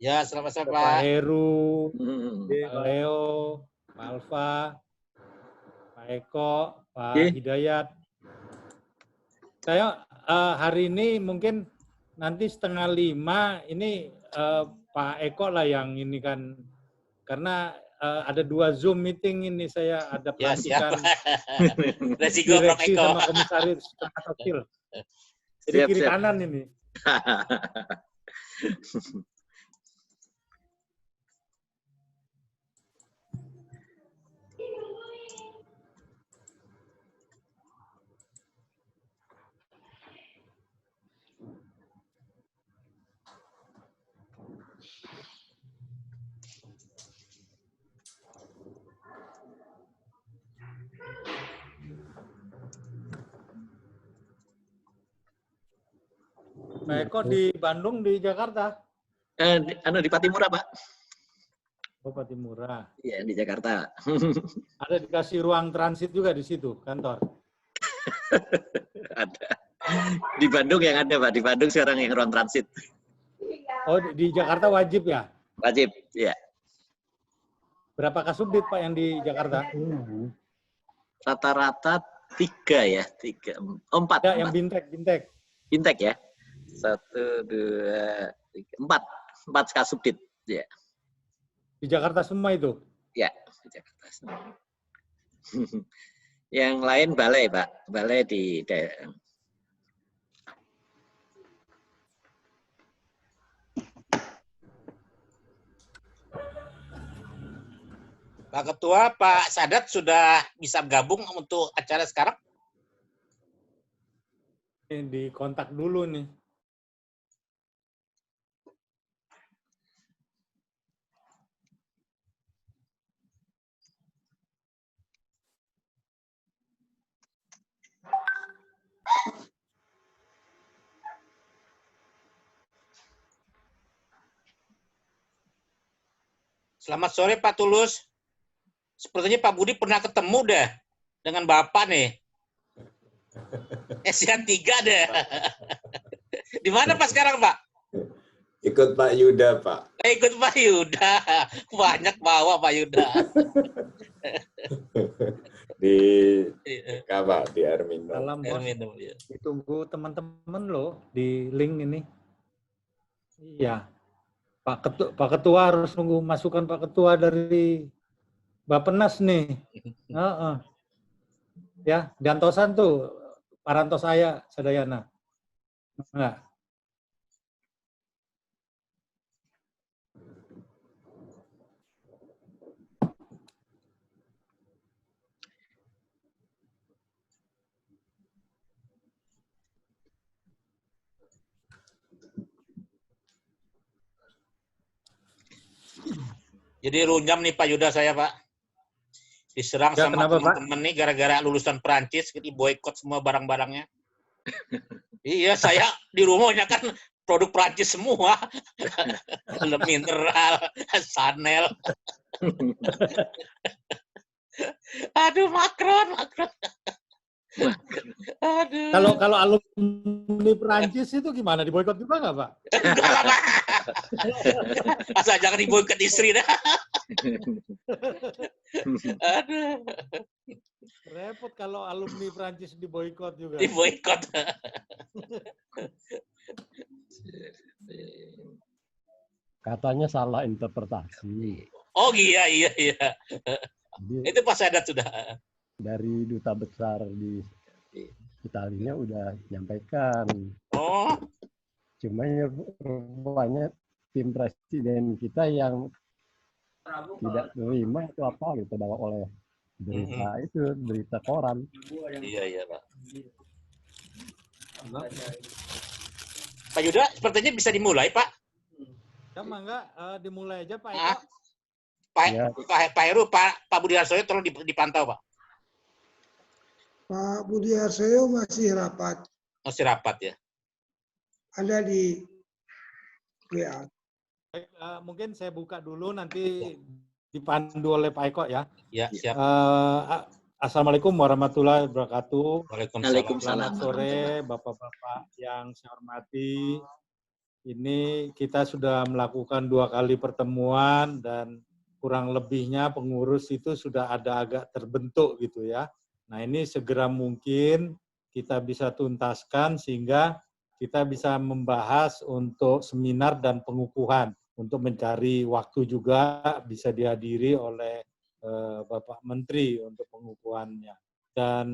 Ya, selamat sore Pak Pak. Heru, Pak Leo, Pak Alfa, Pak Eko, Pak Hidayat. Saya hari ini mungkin nanti 4:30 ini Pak Eko lah yang ini kan, karena ada 2 Zoom meeting ini saya ada pelantikan Resiko Prof direksi Eko. sama komisaris kecil. Jadi kiri kanan ini. Pak Eko di Bandung, di Jakarta? Di Patimura, Pak. Oh, Patimura. Iya, di Jakarta. Ada dikasih ruang transit juga di situ, kantor? Ada. Di Bandung yang ada, Pak. Di Bandung sekarang yang ruang transit. Oh, di Jakarta wajib ya? Wajib, ya. Berapa kasubdit, Pak, yang di Jakarta? Rata-rata 3 ya. 4. Ya, yang bintek. Bintek ya. 1, 2, 3, 4 kasubdit. Ya. Di Jakarta semua itu? Ya, di Jakarta semua. Yang lain balai, Pak. Balai di daerah. Pak Ketua, Pak Sadat sudah bisa gabung untuk acara sekarang? Di kontak dulu nih. Selamat sore Pak Tulus. Sepertinya Pak Budi pernah ketemu deh dengan Bapak nih. SIA 3 deh. Di mana Pak sekarang, Pak? Ikut Pak Yuda, Pak. Ikut Pak Yuda. Banyak bawa Pak Yuda. Di Pak, di Armindo. Salam, Bos. Armindo, ya. Ditunggu teman-teman loh di link ini. Iya. Pak Ketua harus nunggu masukan Pak Ketua dari Bappenas nih. Ya, di Antosan tuh, Paranto saya, Sadayana. Enggak. Jadi runyam nih Pak Yuda saya, Pak. Diserang Ya, sama kenapa, teman-teman nih gara-gara lulusan Perancis, jadi boykot semua barang-barangnya. Iya, saya di rumahnya kan produk Perancis semua. Le Mineral, Chanel. Aduh, Macron. Aduh. Kalau alumni Perancis itu gimana? Diboykot juga nggak, Pak? Enggak lah, Pak. Asal jangan diboykot istri dah. Aduh. Repot kalau alumni Perancis diboykot juga. Diboykot. Katanya salah interpretasi. Oh iya. Jadi, Itu Pak Sadat sudah. dari duta besar di Italinya udah nyampaikan. Oh. Cuma rupanya tim presiden kita yang tidak terima itu apa gitu bawa oleh berita koran. Iya Pak. Pak Yuda, sepertinya bisa dimulai Pak. Ya, mangga dimulai aja Pak Eko. Pak Heru, Pak Budi Harsoyo tolong dipantau Pak. Pak Budi Harsoyo masih rapat. Masih rapat ya. Ada di WA. Baik, mungkin saya buka dulu nanti dipandu oleh Pak Eko ya. Ya, siap. Assalamualaikum warahmatullahi wabarakatuh. Waalaikumsalam. Selamat sore Bapak-bapak yang saya hormati. ini kita sudah melakukan 2 kali pertemuan dan kurang lebihnya pengurus itu sudah ada agak terbentuk gitu ya. Nah ini segera mungkin kita bisa tuntaskan sehingga kita bisa membahas untuk seminar dan pengukuhan untuk mencari waktu juga bisa dihadiri oleh Bapak Menteri untuk pengukuhannya. Dan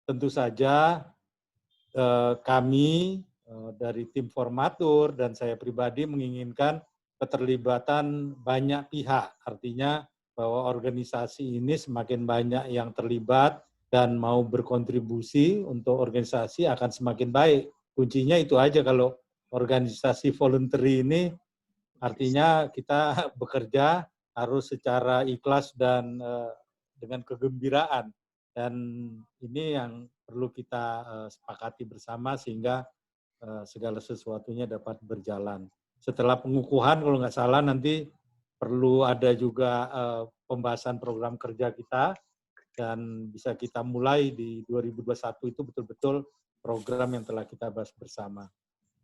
tentu saja kami dari tim formatur dan saya pribadi menginginkan keterlibatan banyak pihak. Artinya bahwa organisasi ini semakin banyak yang terlibat dan mau berkontribusi untuk organisasi akan semakin baik. Kuncinya itu aja, kalau organisasi voluntary ini artinya kita bekerja harus secara ikhlas dan dengan kegembiraan. Dan ini yang perlu kita sepakati bersama sehingga segala sesuatunya dapat berjalan. Setelah pengukuhan, kalau nggak salah nanti perlu ada juga pembahasan program kerja kita dan bisa kita mulai di 2021 itu betul-betul program yang telah kita bahas bersama.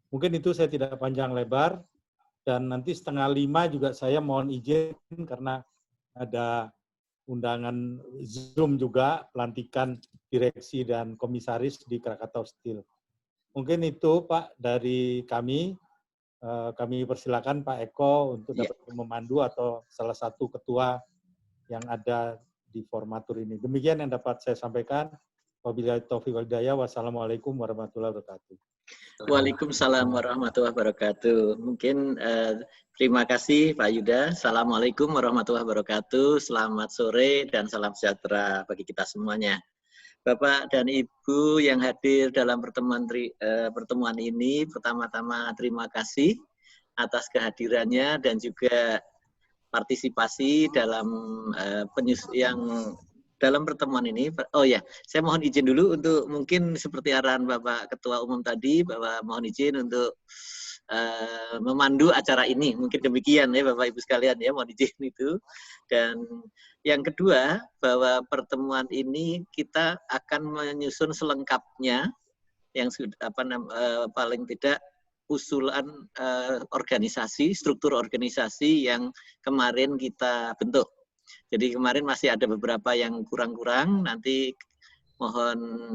Mungkin itu saya tidak panjang lebar dan nanti 4:30 juga saya mohon izin karena ada undangan Zoom juga, pelantikan direksi dan komisaris di Krakatau Steel. Mungkin itu Pak dari kami. Kami persilakan Pak Eko untuk dapat memandu atau salah satu ketua yang ada di formatur ini. Demikian yang dapat saya sampaikan. Wabillahi taufiq wal hidayah. Wassalamualaikum warahmatullahi wabarakatuh. Waalaikumsalam warahmatullahi wabarakatuh. Mungkin terima kasih Pak Yuda. Assalamualaikum warahmatullahi wabarakatuh. Selamat sore dan salam sejahtera bagi kita semuanya. Bapak dan Ibu yang hadir dalam pertemuan ini, pertama-tama terima kasih atas kehadirannya dan juga partisipasi dalam dalam pertemuan ini. Oh ya, saya mohon izin dulu untuk mungkin seperti arahan Bapak Ketua Umum tadi, bahwa mohon izin untuk memandu acara ini. Mungkin demikian ya Bapak Ibu sekalian ya, mohon izin itu. Dan yang kedua, bahwa pertemuan ini kita akan menyusun selengkapnya yang sudah paling tidak usulan organisasi, struktur organisasi yang kemarin kita bentuk. Jadi kemarin masih ada beberapa yang kurang-kurang, nanti mohon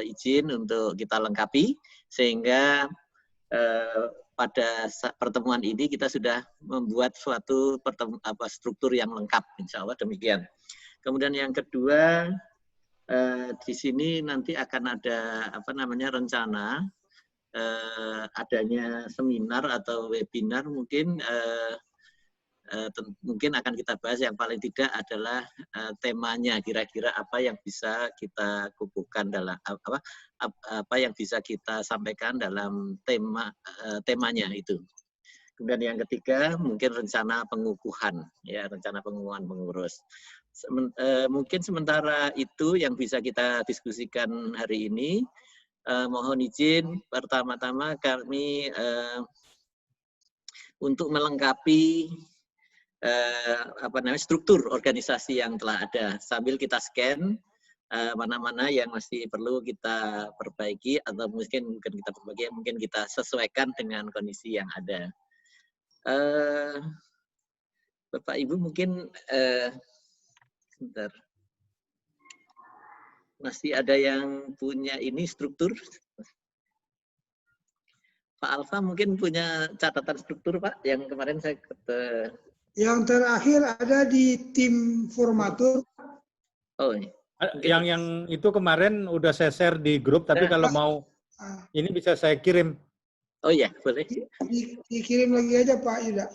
izin untuk kita lengkapi, sehingga pada pertemuan ini kita sudah membuat suatu struktur yang lengkap, insya Allah demikian. Kemudian yang kedua, di sini nanti akan ada rencana adanya seminar atau webinar mungkin. Mungkin akan kita bahas yang paling tidak adalah temanya, kira-kira apa yang bisa kita kukuhkan dalam apa yang bisa kita sampaikan dalam temanya itu. Kemudian yang ketiga mungkin rencana pengukuhan, ya, rencana pengukuhan pengurus. Mungkin sementara itu yang bisa kita diskusikan hari ini. Mohon izin pertama-tama kami untuk melengkapi struktur organisasi yang telah ada, sambil kita scan mana-mana yang masih perlu kita perbaiki atau mungkin kita perbaiki, mungkin kita sesuaikan dengan kondisi yang ada. Bapak Ibu mungkin sebentar, masih ada yang punya ini struktur. Pak Alfa mungkin punya catatan struktur Pak, yang kemarin saya Yang terakhir ada di tim formatur. Oh, iya. Yang itu kemarin udah saya share di grup, tapi kalau mau ini bisa saya kirim. Oh iya, boleh. Dikirim lagi aja Pak Yuda.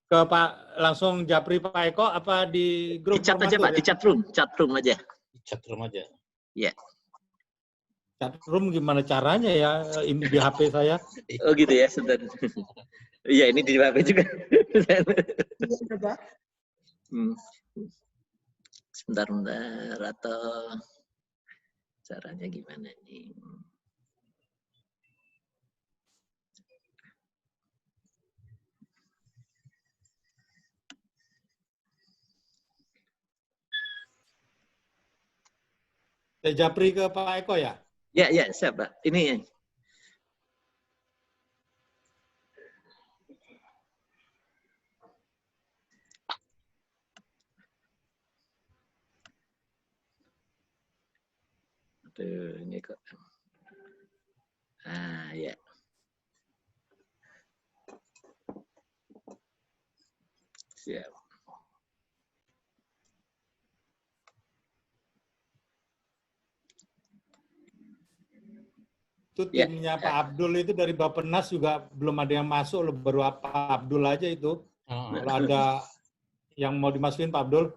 Ke Pak langsung Japri Pak Eko apa di grup? Di chat aja Pak, ya? Di chatroom aja. Di chatroom aja. Iya. Chatroom gimana caranya ya? Ini di HP saya. Oh gitu ya, sebentar. Iya, ini di HP juga. Sebentar, atau caranya gimana nih? Saya Japri ke Pak Eko ya? Ya, siap Pak. Ini Tuh, ini kok. Ah, ya. Siap. Itu Ya. timnya Pak Abdul itu dari Bappenas juga belum ada yang masuk, loh. Baru Pak Abdul aja itu. Kalau ada yang mau dimasukin Pak Abdul.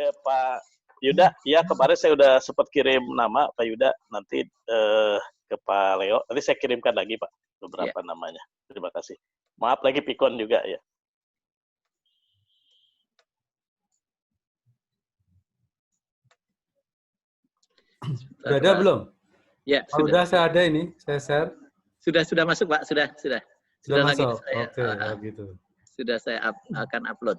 Pak Yuda, ya kemarin saya udah sempat kirim nama Pak Yuda, nanti ke Pak Leo. Nanti saya kirimkan lagi Pak beberapa namanya. Terima kasih. Maaf lagi Pikon juga ya. Sudah ada belum? Ya, sudah saya ada ini, saya share. Sudah masuk Pak, sudah lagi masuk. saya. Oke, gitu. Sudah saya akan upload.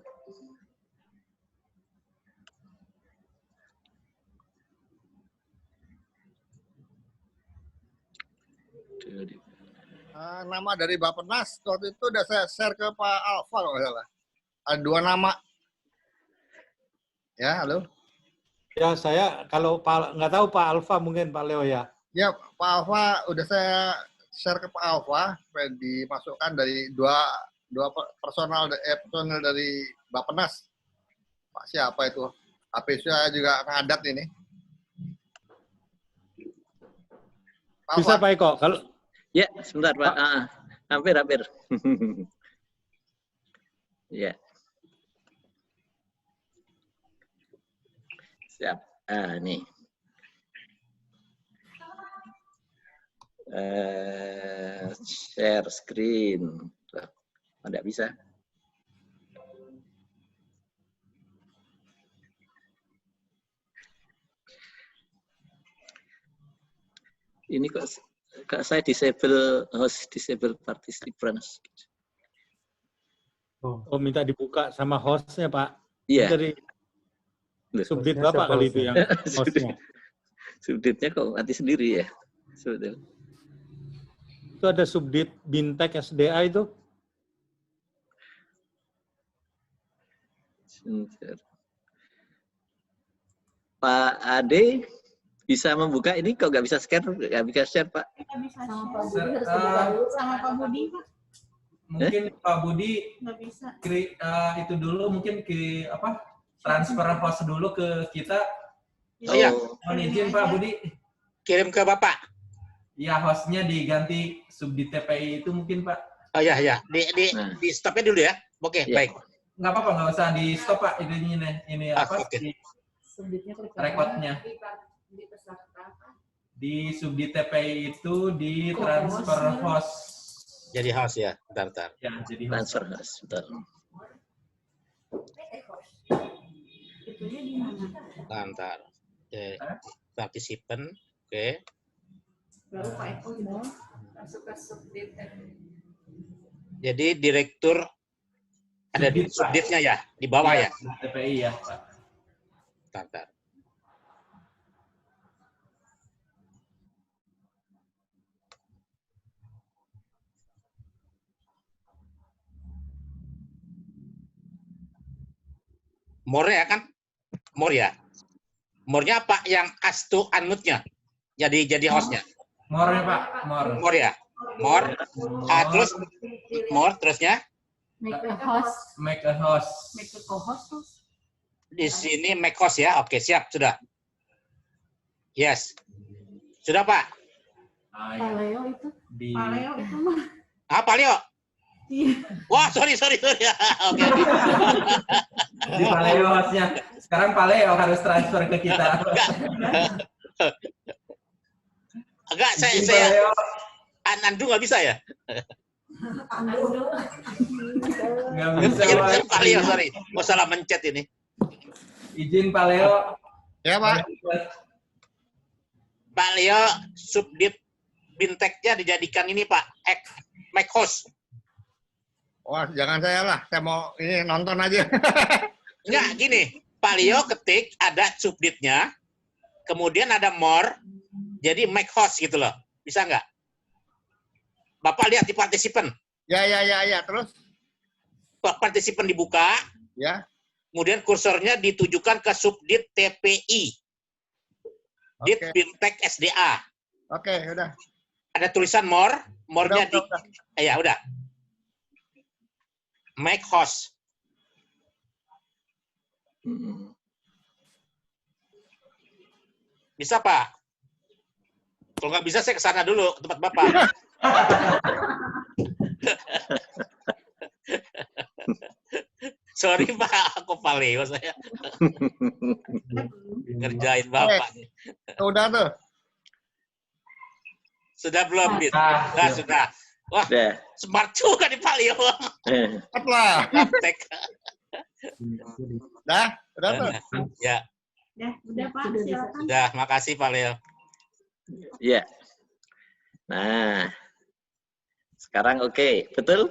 Nama dari Bappenas waktu itu udah saya share ke Pak Alfa kalau nggak salah. Ada 2 nama. Ya, halo. Ya, saya kalau nggak tahu Pak Alfa, mungkin Pak Leo ya. Ya, Pak Alfa udah saya share ke Pak Alfa supaya dimasukkan dari dua personal dari Bappenas. Pak siapa itu? HP saya juga ngadat ini. Pak Bisa Alfa. Pak Eko, kalau Ya, sebentar Pak. Hampir. Ya. Siap. Nih. Share screen. Tidak bisa. Ini kok saya disable participants. oh minta dibuka sama hostnya Pak. Iya. Dari subdit Bapak kali itu yang hostnya. Subditnya kok mati sendiri ya? Sebetulnya. Itu ada subdit Bintek SDA itu. Sebentar. Pak Ade bisa membuka ini, kok nggak bisa share Pak? Sama Pak Budi harus dulu sama Pak Budi Pak. Mungkin Pak Budi Nggak bisa. Itu dulu mungkin transfer host dulu ke kita. Oh ya, Mohon izin Pak Budi. kirim ke Bapak. Ya, hostnya diganti subdit TPI itu mungkin Pak. Oh ya, di stopnya dulu ya. Oke, Ya. baik. Nggak apa-apa, nggak usah di stop Pak. Ini Oke. di Subditnya klik rekodnya. di peserta apa? Di subdit TPI itu di transfer host. Jadi host ya, bentar. Ya, jadi host. Transfer host. Bentar. Itunya di mana? Bentar. Partisipan, oke. Baru Pak Eko mau masuk ke subdit. Jadi direktur ada di Subdit, Pak. subditnya ya, di bawah ya. TPI ya Pak. Bentar. More ya kan? More ya. More-nya apa? Yang astu anutnya. Jadi hostnya. More ya Pak, more. More ya. More. Terus more terusnya Make a host. Make a host. Make a co-host terus. di sini make host ya. Oke, siap sudah. Yes. Sudah Pak. Ah, Pak ya. Leo itu. Di Pak Leo itu mah. Apa Leo? Iya. Wah, sorry. Oke. Di Paleo hostnya. Sekarang Paleo harus transfer ke kita. Enggak, saya Paleo. Anandu nggak bisa ya? Nggak bisa. Pak Leo, sorry. Oh, salah mencet ini. Izin Paleo. Ya, Pak. Pak Leo, subdit Binteknya dijadikan ini Pak, make host. Wah, jangan saya lah. Saya mau ini nonton aja. Enggak, gini. Pak Leo ketik ada subditnya, kemudian ada more, jadi make host gitu loh. Bisa nggak? Bapak lihat di partisipan. Ya. Terus? Partisipan dibuka, Ya. kemudian kursornya ditujukan ke subdit TPI. Dit Fintech SDA. Oke, udah. Ada tulisan more, more-nya di udah. Ya, udah. Make host. Bisa, Pak? Kalau nggak bisa, saya ke sana dulu, ke tempat Bapak. Sorry, Pak. Aku paleo saya. Ngerjain Bapak. Udah tuh. Sudah belum, Dit? Sudah. Wah, smart juga nih Pak Leo. Cepat lah. Praktek. Udah tuh. Ya. Udah Pak, silakan. Sudah, makasih Pak Leo. Ya. Nah, sekarang oke, betul?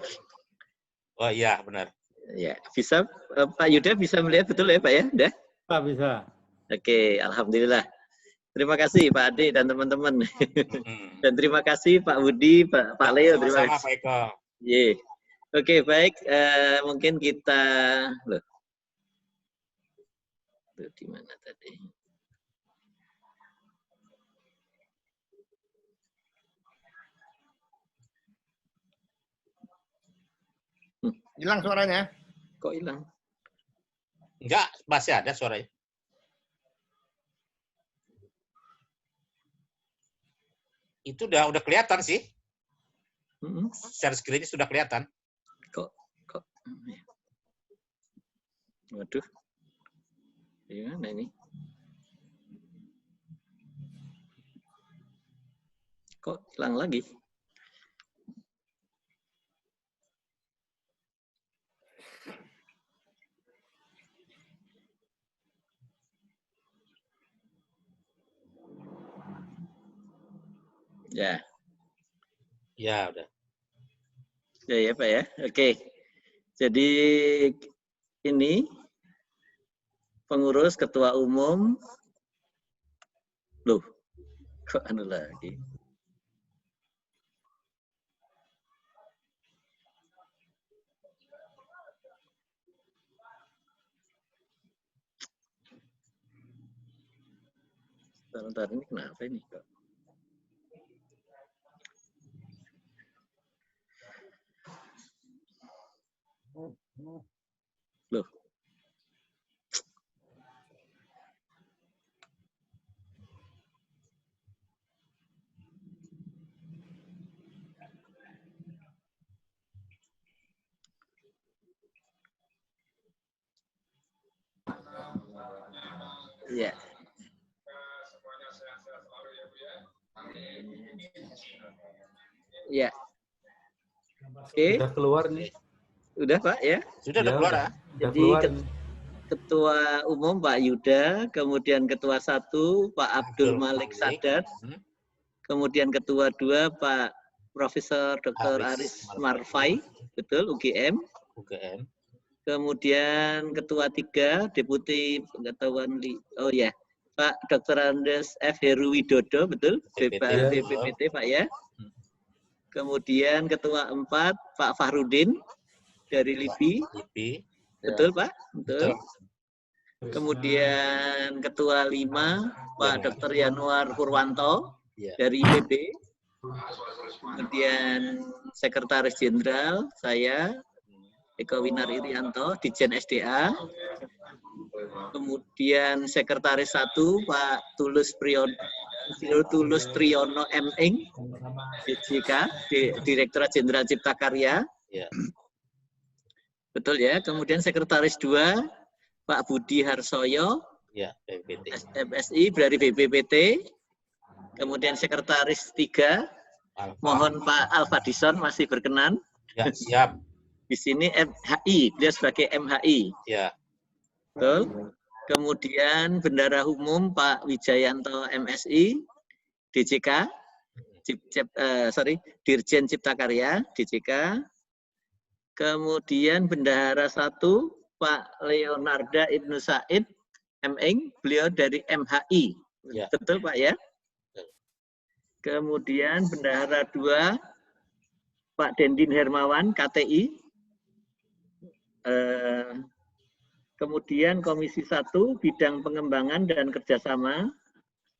Oh iya, benar. Ya, bisa Pak Yuda bisa melihat betul ya Pak ya? Udah? Pak bisa. Oke, alhamdulillah. Terima kasih Pak Ade dan teman-teman. Dan terima kasih Pak Budi, Pak Leo. Terima kasih. Sama-sama Pak Eko. Yeah. Oke, baik. Mungkin kita loh. Di mana tadi? Hilang suaranya. Kok hilang? Enggak, masih ada suaranya. Itu udah kelihatan sih. Share screen-nya sudah kelihatan. Kok. Waduh. Gimana ini? Kok hilang lagi? Ya. Ya, udah. Ya Pak ya. Oke. Jadi ini pengurus ketua umum. Loh. Kok anu lagi? Sebentar, ini kenapa ini kok? Loh. Ya. Ya. Oke. Sudah keluar nih. Udah Pak ya? Sudah keluar ya? Jadi Ketua Umum Pak Yuda, kemudian Ketua 1 Pak Abdul Malik Sadat, kemudian Ketua 2 Pak Profesor Dr. Aris Marfai, betul, UGM. Kemudian Ketua 3 Deputi Pengetahuan Pak Dr. Andes F. Heru Widodo, betul, BPPT Pak ya. Kemudian Ketua 4 Pak Fahrudin dari LIPI. Betul Pak? Betul. Kemudian Ketua 5 Pak Dr. Yanuar Purwanto dari IPB. Kemudian Sekretaris Jenderal saya Eko Winar Irianto, Dijen SDA. Kemudian Sekretaris 1 Pak Tulus Triyono M.Ing, DJK, Direktorat Jenderal Cipta Karya. Betul ya. Kemudian Sekretaris 2 Pak Budi Harsoyo, MSI dari BPPT. Kemudian Sekretaris 3 mohon Pak Alfadison masih berkenan. Ya, siap. Di sini MHI, dia sebagai MHI. Ya. Betul. Kemudian Bendara Umum Pak Wijayanto MSI, DJK, Dirjen Cipta Karya, DJK. Kemudian Bendahara 1 Pak Leonarda Ibnu Said M.Ing, beliau dari MHI. Ya. Betul Pak ya? Kemudian Bendahara 2 Pak Dendin Hermawan KTI. Kemudian Komisi 1 Bidang Pengembangan dan Kerjasama,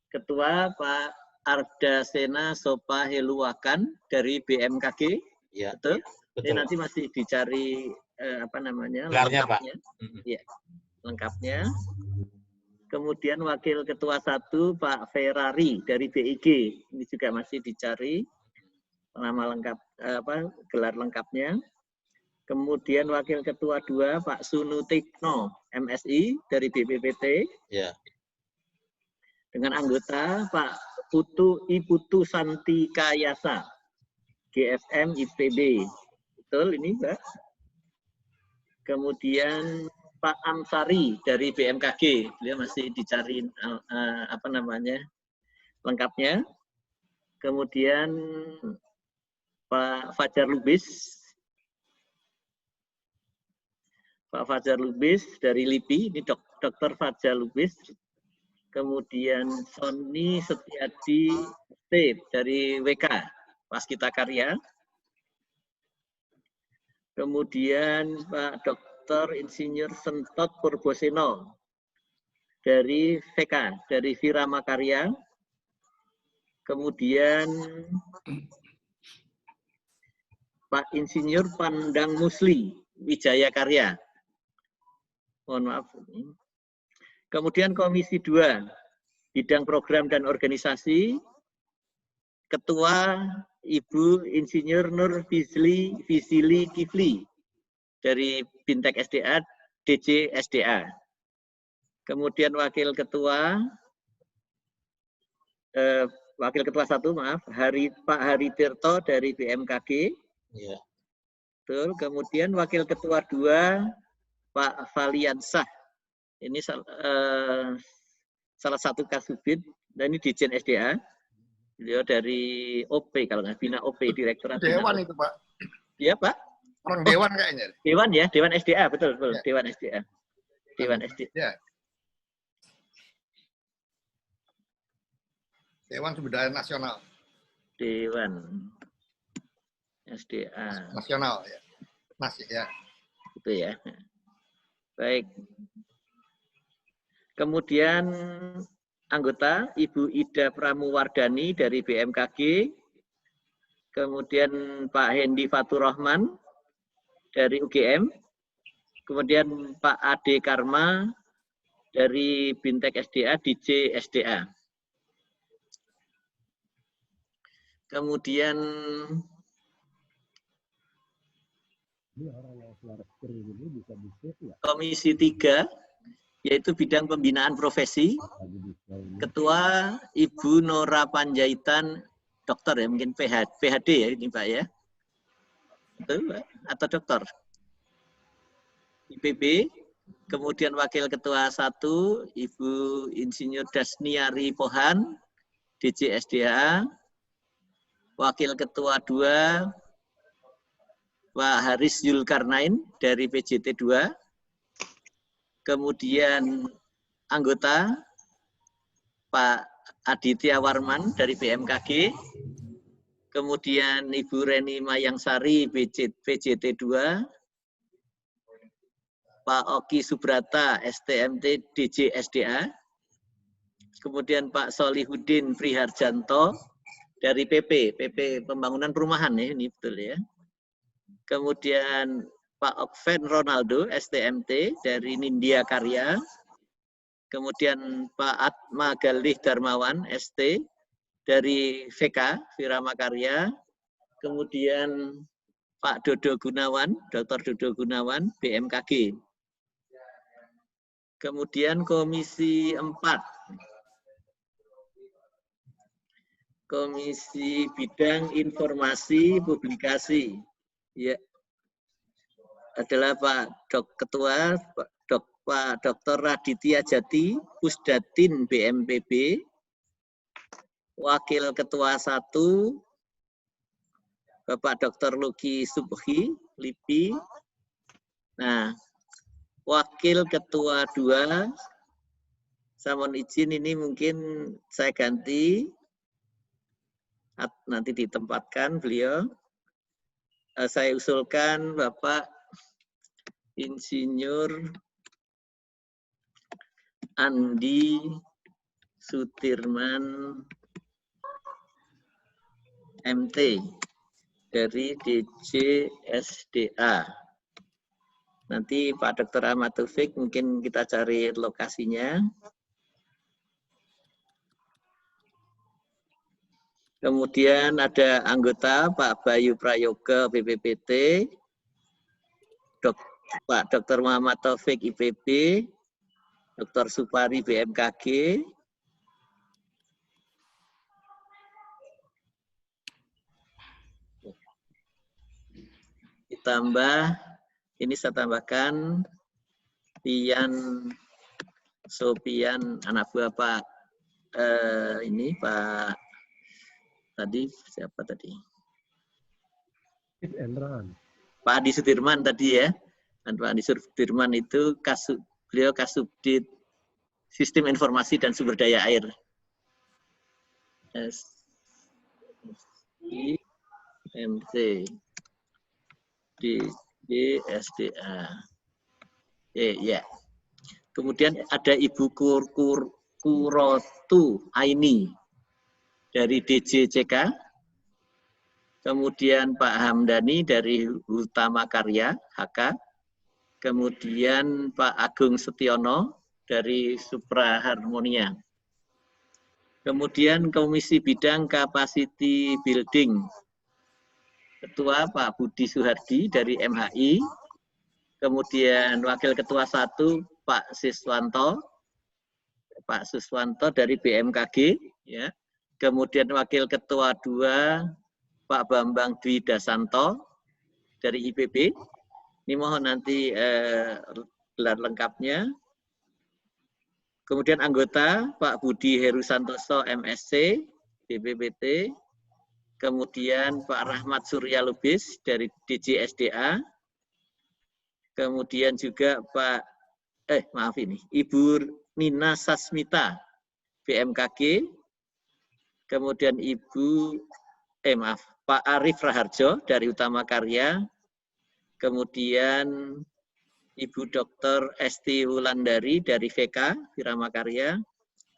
Ketua Pak Ardasena Sopa Heluwakan dari BMKG. Ya, betul? betul. Ini nanti masih dicari apa namanya Gelarnya, lengkapnya. Ya, lengkapnya. Kemudian Wakil Ketua 1 Pak Ferrari dari BIG. Ini juga masih dicari nama lengkap gelar lengkapnya. Kemudian Wakil Ketua 2 Pak Sunutikno MSI dari BPPT. Ya. Dengan anggota Pak Iputu Santi Kayasa GFM IPB. Betul ini, Mbak? Kemudian Pak Amsari dari BMKG. Beliau masih dicari apa namanya lengkapnya. Kemudian Pak Fajar Lubis. Pak Fajar Lubis dari LIPI, ini Dr. Fajar Lubis. Kemudian Sony Setiadi T dari WK, Waskita Karya. Kemudian Pak Dr. Insinyur Sentot Purboseno dari VK, dari Virama Karya. Kemudian Pak Insinyur Pandang Musli, Wijaya Karya. Mohon maaf. Kemudian Komisi 2, Bidang Program dan Organisasi, Ketua Ibu Insinyur Nur Fisili Kifli dari Bintek SDA, DJ SDA. Kemudian Wakil Ketua 1, maaf, Pak Hari Tirto dari BMKG. Ya. Betul. Kemudian Wakil Ketua 2, Pak Valiansah. Ini salah satu kasubid, dan ini Dijen SDA. Beliau dari OP, kalau nggak Bina OP, Direktorat Dewan Bina itu, Pak. Iya, Pak. Orang Dewan kayaknya. Dewan ya, Dewan SDA, betul, betul. Ya. Dewan SDA. Dewan SDA. Ya. Dewan Sumber Daya Nasional. Dewan SDA. Nasional, ya. Masih, ya. Itu ya. Baik. Kemudian anggota Ibu Ida Pramuwardani dari BMKG. Kemudian Pak Hendi Fatur Rahman dari UGM. Kemudian Pak Ade Karma dari Bintek SDA, DJ SDA. Kemudian Komisi 3, yaitu bidang pembinaan profesi. Ketua Ibu Nora Panjaitan, dokter ya, mungkin PhD ya ini Pak ya. Betul, Pak? Atau dokter? IPB. Kemudian Wakil Ketua 1, Ibu Insinyur Dasniari Pohan, DJ SDA. Wakil Ketua 2, Pak Haris Zulkarnain dari PJT 2. Kemudian anggota Pak Aditya Warman dari BMKG. Kemudian Ibu Reni Mayangsari PJT 2. Pak Oki Subrata STMT DJ SDA. Kemudian Pak Solihuddin Priharjanto dari PP Pembangunan Perumahan ya, ini betul ya. Kemudian Pak Okven Ronaldo STMT dari Nindya Karya. Kemudian Pak Atma Galih Darmawan ST dari VK Virama Karya. Kemudian Pak Dodo Gunawan, Dr. Dodo Gunawan BMKG. Kemudian Komisi 4, Komisi Bidang Informasi Publikasi, ya, adalah Pak Ketua Pak Dr. Raditya Jati, Pusdatin BMPB. Wakil Ketua 1, Bapak Dr. Luki Subhi, LIPI. Nah, Wakil Ketua 2, saya mohon izin ini mungkin saya ganti, nanti ditempatkan beliau. Saya usulkan Bapak Insinyur Andi Sudirman MT dari DJ SDA. Nanti Pak Dr. Ahmad Taufik mungkin kita cari lokasinya. Kemudian ada anggota Pak Bayu Prayoga BPPT, Pak Dr. Muhammad Taufik IPB, Dr. Supari BMKG, ditambah ini saya tambahkan Pian Sopian anak buah Pak ini Pak tadi siapa tadi? Pak Adi Sudirman tadi ya. Dan Pak Adi Sudirman itu beliau Kasubdit Sistem Informasi dan Sumber Daya Air. SIMC di SDA. Ya. Kemudian ada Ibu Kurotu Aini dari DJCK, kemudian Pak Hamdani dari Utama Karya HK, kemudian Pak Agung Setiono dari Supra Harmonia, kemudian Komisi Bidang Capacity Building, Ketua Pak Budi Suhardi dari MHI, kemudian Wakil Ketua 1 Pak Siswanto dari BMKG, ya. Kemudian Wakil Ketua 2, Pak Bambang Dwi Dasanto dari IPB. Ini mohon nanti gelar lengkapnya. Kemudian anggota Pak Budi Heru Santoso MSc, BPPT. Kemudian Pak Rahmat Surya Lubis dari DJ SDA. Kemudian juga Ibu Nina Sasmita, BMKG. Kemudian Pak Arif Raharjo dari Utama Karya, kemudian Ibu Dr. Esti Wulandari dari VK, Wirama Karya,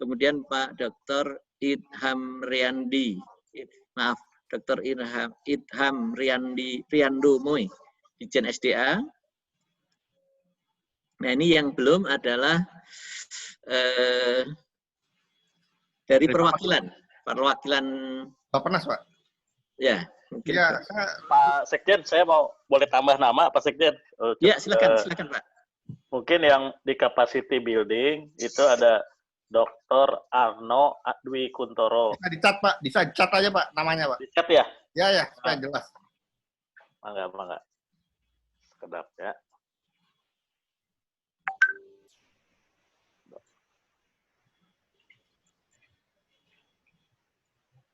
kemudian Pak Dr. Idham Riyandi, Dr. Idham Riyando Moy, Dijen SDA. Nah ini yang belum adalah dari perwakilan Bappenas, Pak. Ya, mungkin. Ya, Pak Sekjen, saya boleh tambah nama Pak Sekjen? Ya, silakan Pak. Mungkin yang di capacity building itu ada Dr. Arno Dwi Kuntoro. Bisa dicat, Pak. Bisa dicat aja, Pak, namanya, Pak. Dicat ya? Ya, supaya jelas. Mangga. Sekedap ya.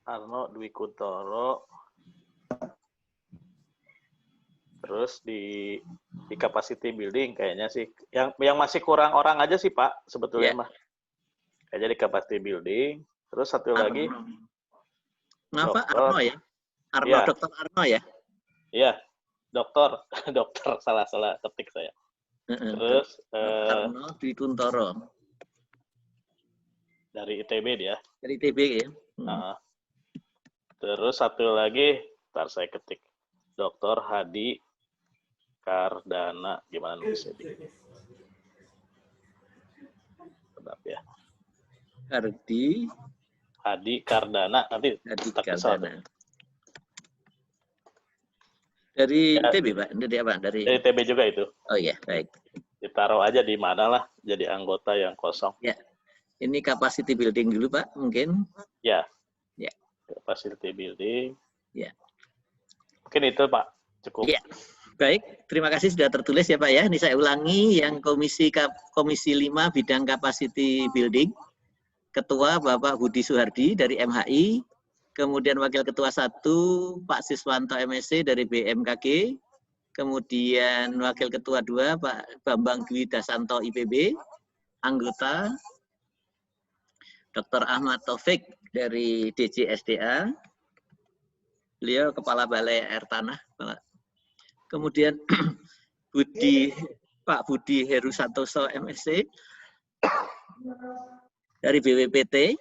Arno Dwi Kuntoro. Terus di capacity building kayaknya sih yang masih kurang orang aja sih Pak sebetulnya mah. Kayaknya di capacity building. Terus satu lagi. Kenapa Arno ya? Arno ya. Dr. Arno ya? Iya. Dokter salah ketik saya. Terus Arno Dwi Kuntoro. Dari ITB dia. Dari ITB ya. Terus satu lagi, ntar saya ketik. Dr. Hadi Kardana, gimana nulisnya? Sedap ya. Hadi Kardana, nanti Hadi Kardana. Dari ITB, Pak? Dari apa? Dari ITB juga itu. Oh iya, baik. Ditaruh aja di mana lah, jadi anggota yang kosong. Ya. Ini capacity building dulu, Pak, mungkin? Ya. Ya. Capacity building. Ya. Mungkin itu, Pak. Cukup. Ya. Baik, terima kasih sudah tertulis ya, Pak ya. Ini saya ulangi yang Komisi 5 bidang capacity building. Ketua Bapak Budi Suhardi dari MHI. Kemudian Wakil Ketua 1 Pak Siswanto MSc dari BMKG. Kemudian Wakil Ketua 2 Pak Bambang Dwi Dasanto IPB. Anggota Dr. Ahmad Taufik dari DJ SDA. Beliau Kepala Balai Air Tanah. Kemudian Pak Budi Heru Santoso MSc dari BWPT.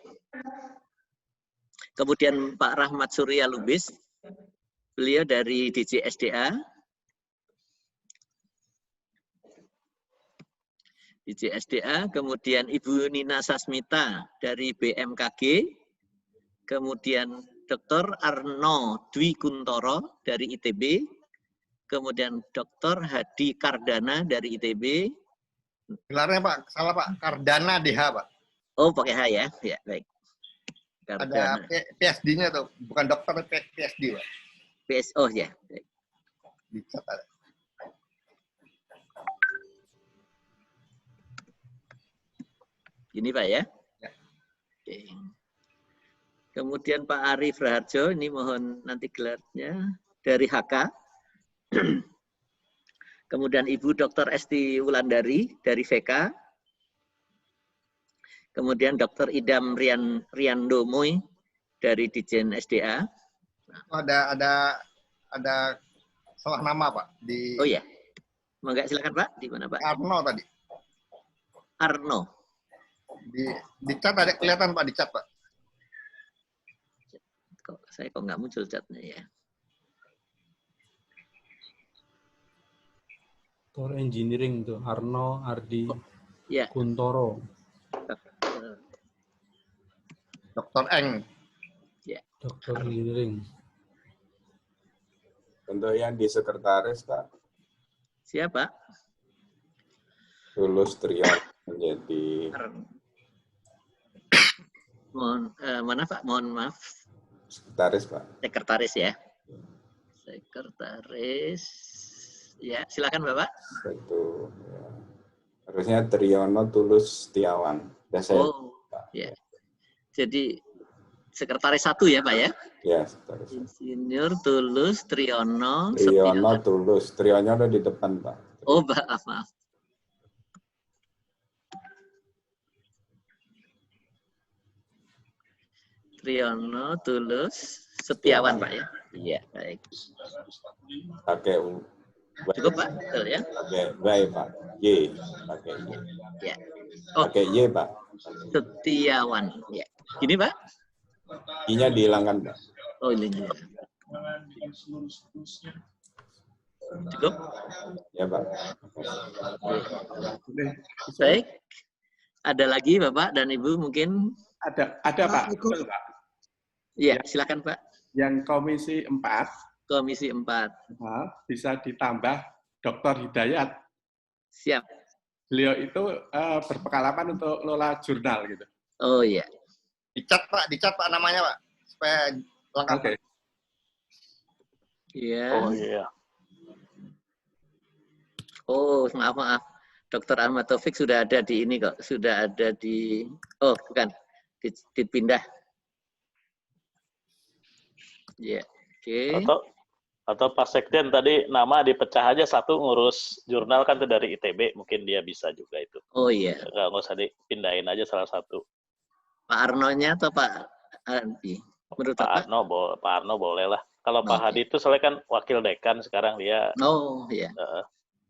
Kemudian Pak Rahmat Surya Lubis, beliau dari DJSDA. Kemudian Ibu Nina Sasmita dari BMKG. Kemudian Dr. Arno Dwi Kuntoro dari ITB. Kemudian Dr. Hadi Kardana dari ITB. Gelarnya Pak, salah Pak, Kardana DH Pak. Oh, pakai H ya? Ya, baik. Ada PSD-nya tuh, bukan dokter, PSD Pak. PSO ya. Baik. Dicat ada. Ini Pak ya? Ya. Oke. Kemudian Pak Arif Raharjo, ini mohon nanti gelarnya dari HK. Kemudian Ibu Dr. Esti Wulandari dari VK. Kemudian Dr. Idam Riando Moy dari Dijen SDA. Ada salah nama Pak di. Oh ya, enggak silakan Pak. Di mana Pak? Arno tadi. Arno. Di chat ada kelihatan Pak, di chat Pak. Saya kok nggak muncul chatnya ya. Doktor Engineering tuh Arno Ardi ya. Kuntoro. Dokter Eng. Ya. Dokter Engineering. Untuk yang di sekretaris, Pak. Siapa? Tulus Trion menjadi. Mohon mana Pak? Mohon maaf. Sekretaris, Pak. Sekretaris ya. Sekretaris. Ya, silakan Bapak. Itu ya. Harusnya Triyono Tulus Setiawan. Oh, ya. Jadi sekretaris 1 ya Pak ya? Ya, sekretaris. Insinyur Tulus Triyono Triyono Tulus. Triyono ada di depan, Pak. Oh, maaf. Triyono Tulus Setiawan Pak ya? Iya, baik. Pakai cukup Pak, betul ya? Pakai Y Pak, Y, pakai Y. Ya. Oh, pakai Y Pak. Setiawan, ya. Gini Pak? I-nya dihilangkan Pak. Oh ini. Cukup? Ya Pak. Baik. Ada lagi Bapak dan Ibu mungkin? Ada Pak. Betul, Pak. Iya, silakan Pak. Yang Komisi 4. Komisi 4. Bisa ditambah Dr. Hidayat. Siap. Beliau itu berpengalaman untuk lola jurnal gitu. Oh iya. Dicat Pak namanya Pak, supaya lengkap. Oke. Iya. Oh iya. Oh maaf. Dr. Ahmad Taufik sudah ada di ini kok, sudah ada di. Oh bukan, dipindah. Ya. Oke. Atau Pak Sekjen tadi nama dipecah aja, satu ngurus jurnal kan itu dari ITB, mungkin dia bisa juga itu. Oh iya. Nggak usah dipindahin aja salah satu. Pak Arno-nya atau Pak Hadi? Menurut Pak Arno boleh lah. Kalau Pak Hadi itu soalnya kan wakil dekan sekarang dia. Oh iya.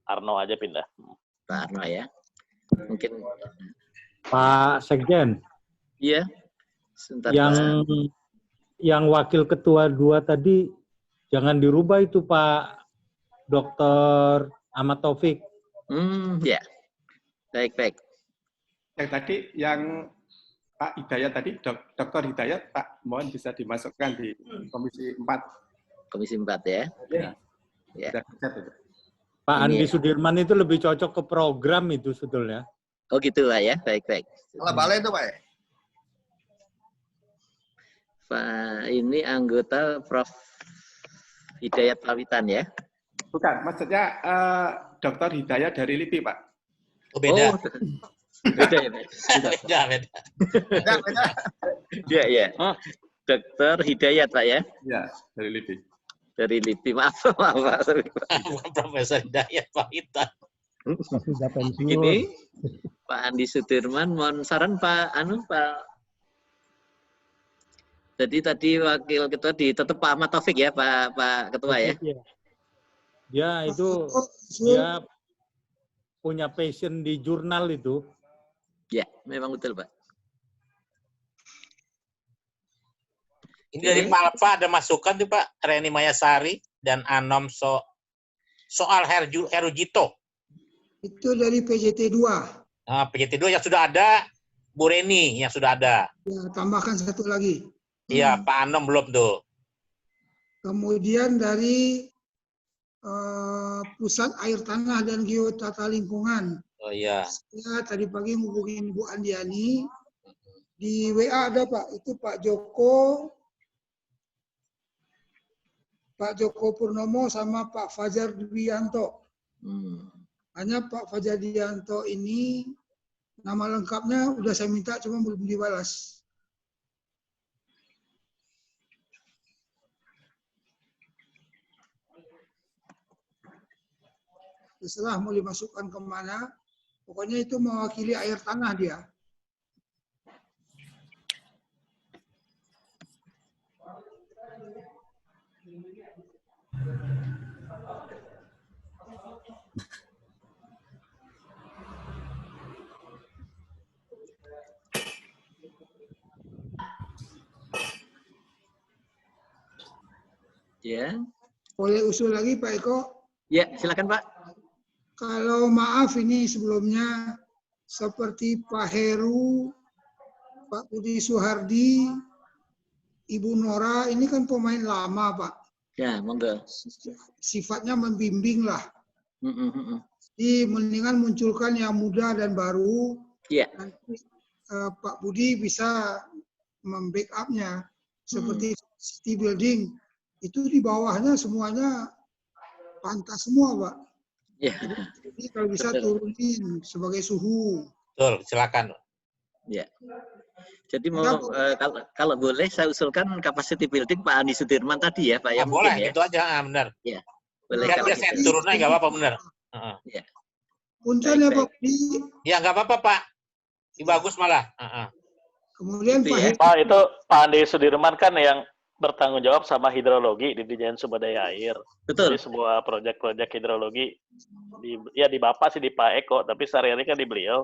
Arno aja pindah. Pak Arno ya. Mungkin. Pak Sekjen. Iya. Sebentar, yang wakil ketua 2 tadi jangan dirubah itu Pak Dr. Ahmad Taufik. Ya. Baik. Yang tadi yang Pak Hidayat tadi, Dr. Hidayat, Pak, mohon bisa dimasukkan di Komisi 4. Komisi 4 ya. Ya. Pak Andi Sudirman itu lebih cocok ke program itu sebetulnya. Oh gitu Pak ya, baik. Salah balai itu Pak ya? Pak ini anggota Prof. Hidayat Pawitan ya? Bukan, maksudnya Dr. Hidayat dari LIPI Pak. Oh beda. Beda ya Pak? Beda. Iya. Dr. Hidayat Pak ya? Iya, dari LIPI. Dari LIPI, maaf Pak. Sorry, Pak. Profesor Hidayat Pawitan. Sudah pensiun. Ini Pak Andi Sudirman, mohon saran Pak Jadi tadi wakil ketua tetap Pak Ahmad Taufik ya, Pak Ketua ya? Dia itu dia punya passion di jurnal itu. Ya, memang betul, Pak. Ini dari Pak Alfa ada masukan tuh Pak, Reni Mayasari dan Anom soal Herujito. Itu dari PJT 2. Nah, PJT 2 yang sudah ada, Bu Reni yang sudah ada. Ya, tambahkan satu lagi. Iya, Pak Anom belum tuh. Kemudian dari Pusat Air Tanah dan Geotata Lingkungan. Oh iya. Saya tadi pagi hubungin Bu Andiani. Di WA ada Pak, itu Pak Joko Purnomo sama Pak Fajar Dwianto. Hanya Pak Fajar Dwianto ini nama lengkapnya udah saya minta cuma belum dibalas. Terserah mau dimasukkan kemana, pokoknya itu mewakili air tanah dia. Ya. Boleh usul lagi Pak Eko? Ya, silakan Pak. Kalau maaf ini sebelumnya seperti Pak Heru, Pak Budi Suhardi, Ibu Nora, ini kan pemain lama Pak. Ya, monggo. Sifatnya membimbing lah. Jadi mendingan munculkan yang muda dan baru. Iya. Nanti Pak Budi bisa membackup-nya. Seperti city building, itu di bawahnya semuanya pantas semua Pak. Ya. Jadi kalau bisa turunin sebagai suhu. Betul, silakan. Ya. Jadi mau kalau boleh saya usulkan capacity building Pak Andi Sudirman tadi ya Pak ya. Boleh, mungkin, ya. Itu aja, benar. Ya. Boleh Biar kalau saya gitu. turunnya nggak apa-apa, benar. Ya. Punten ya Pak. Ya nggak apa-apa Pak. Ini bagus malah. Kemudian Itu Pak ya. Pak, itu Pak Andi Sudirman kan yang bertanggung jawab sama hidrologi di Dirjen Sumber Daya Air. Betul. Jadi semua proyek-proyek hidrologi di Bapak sih di Pak Eko, tapi sehari-hari kan di beliau.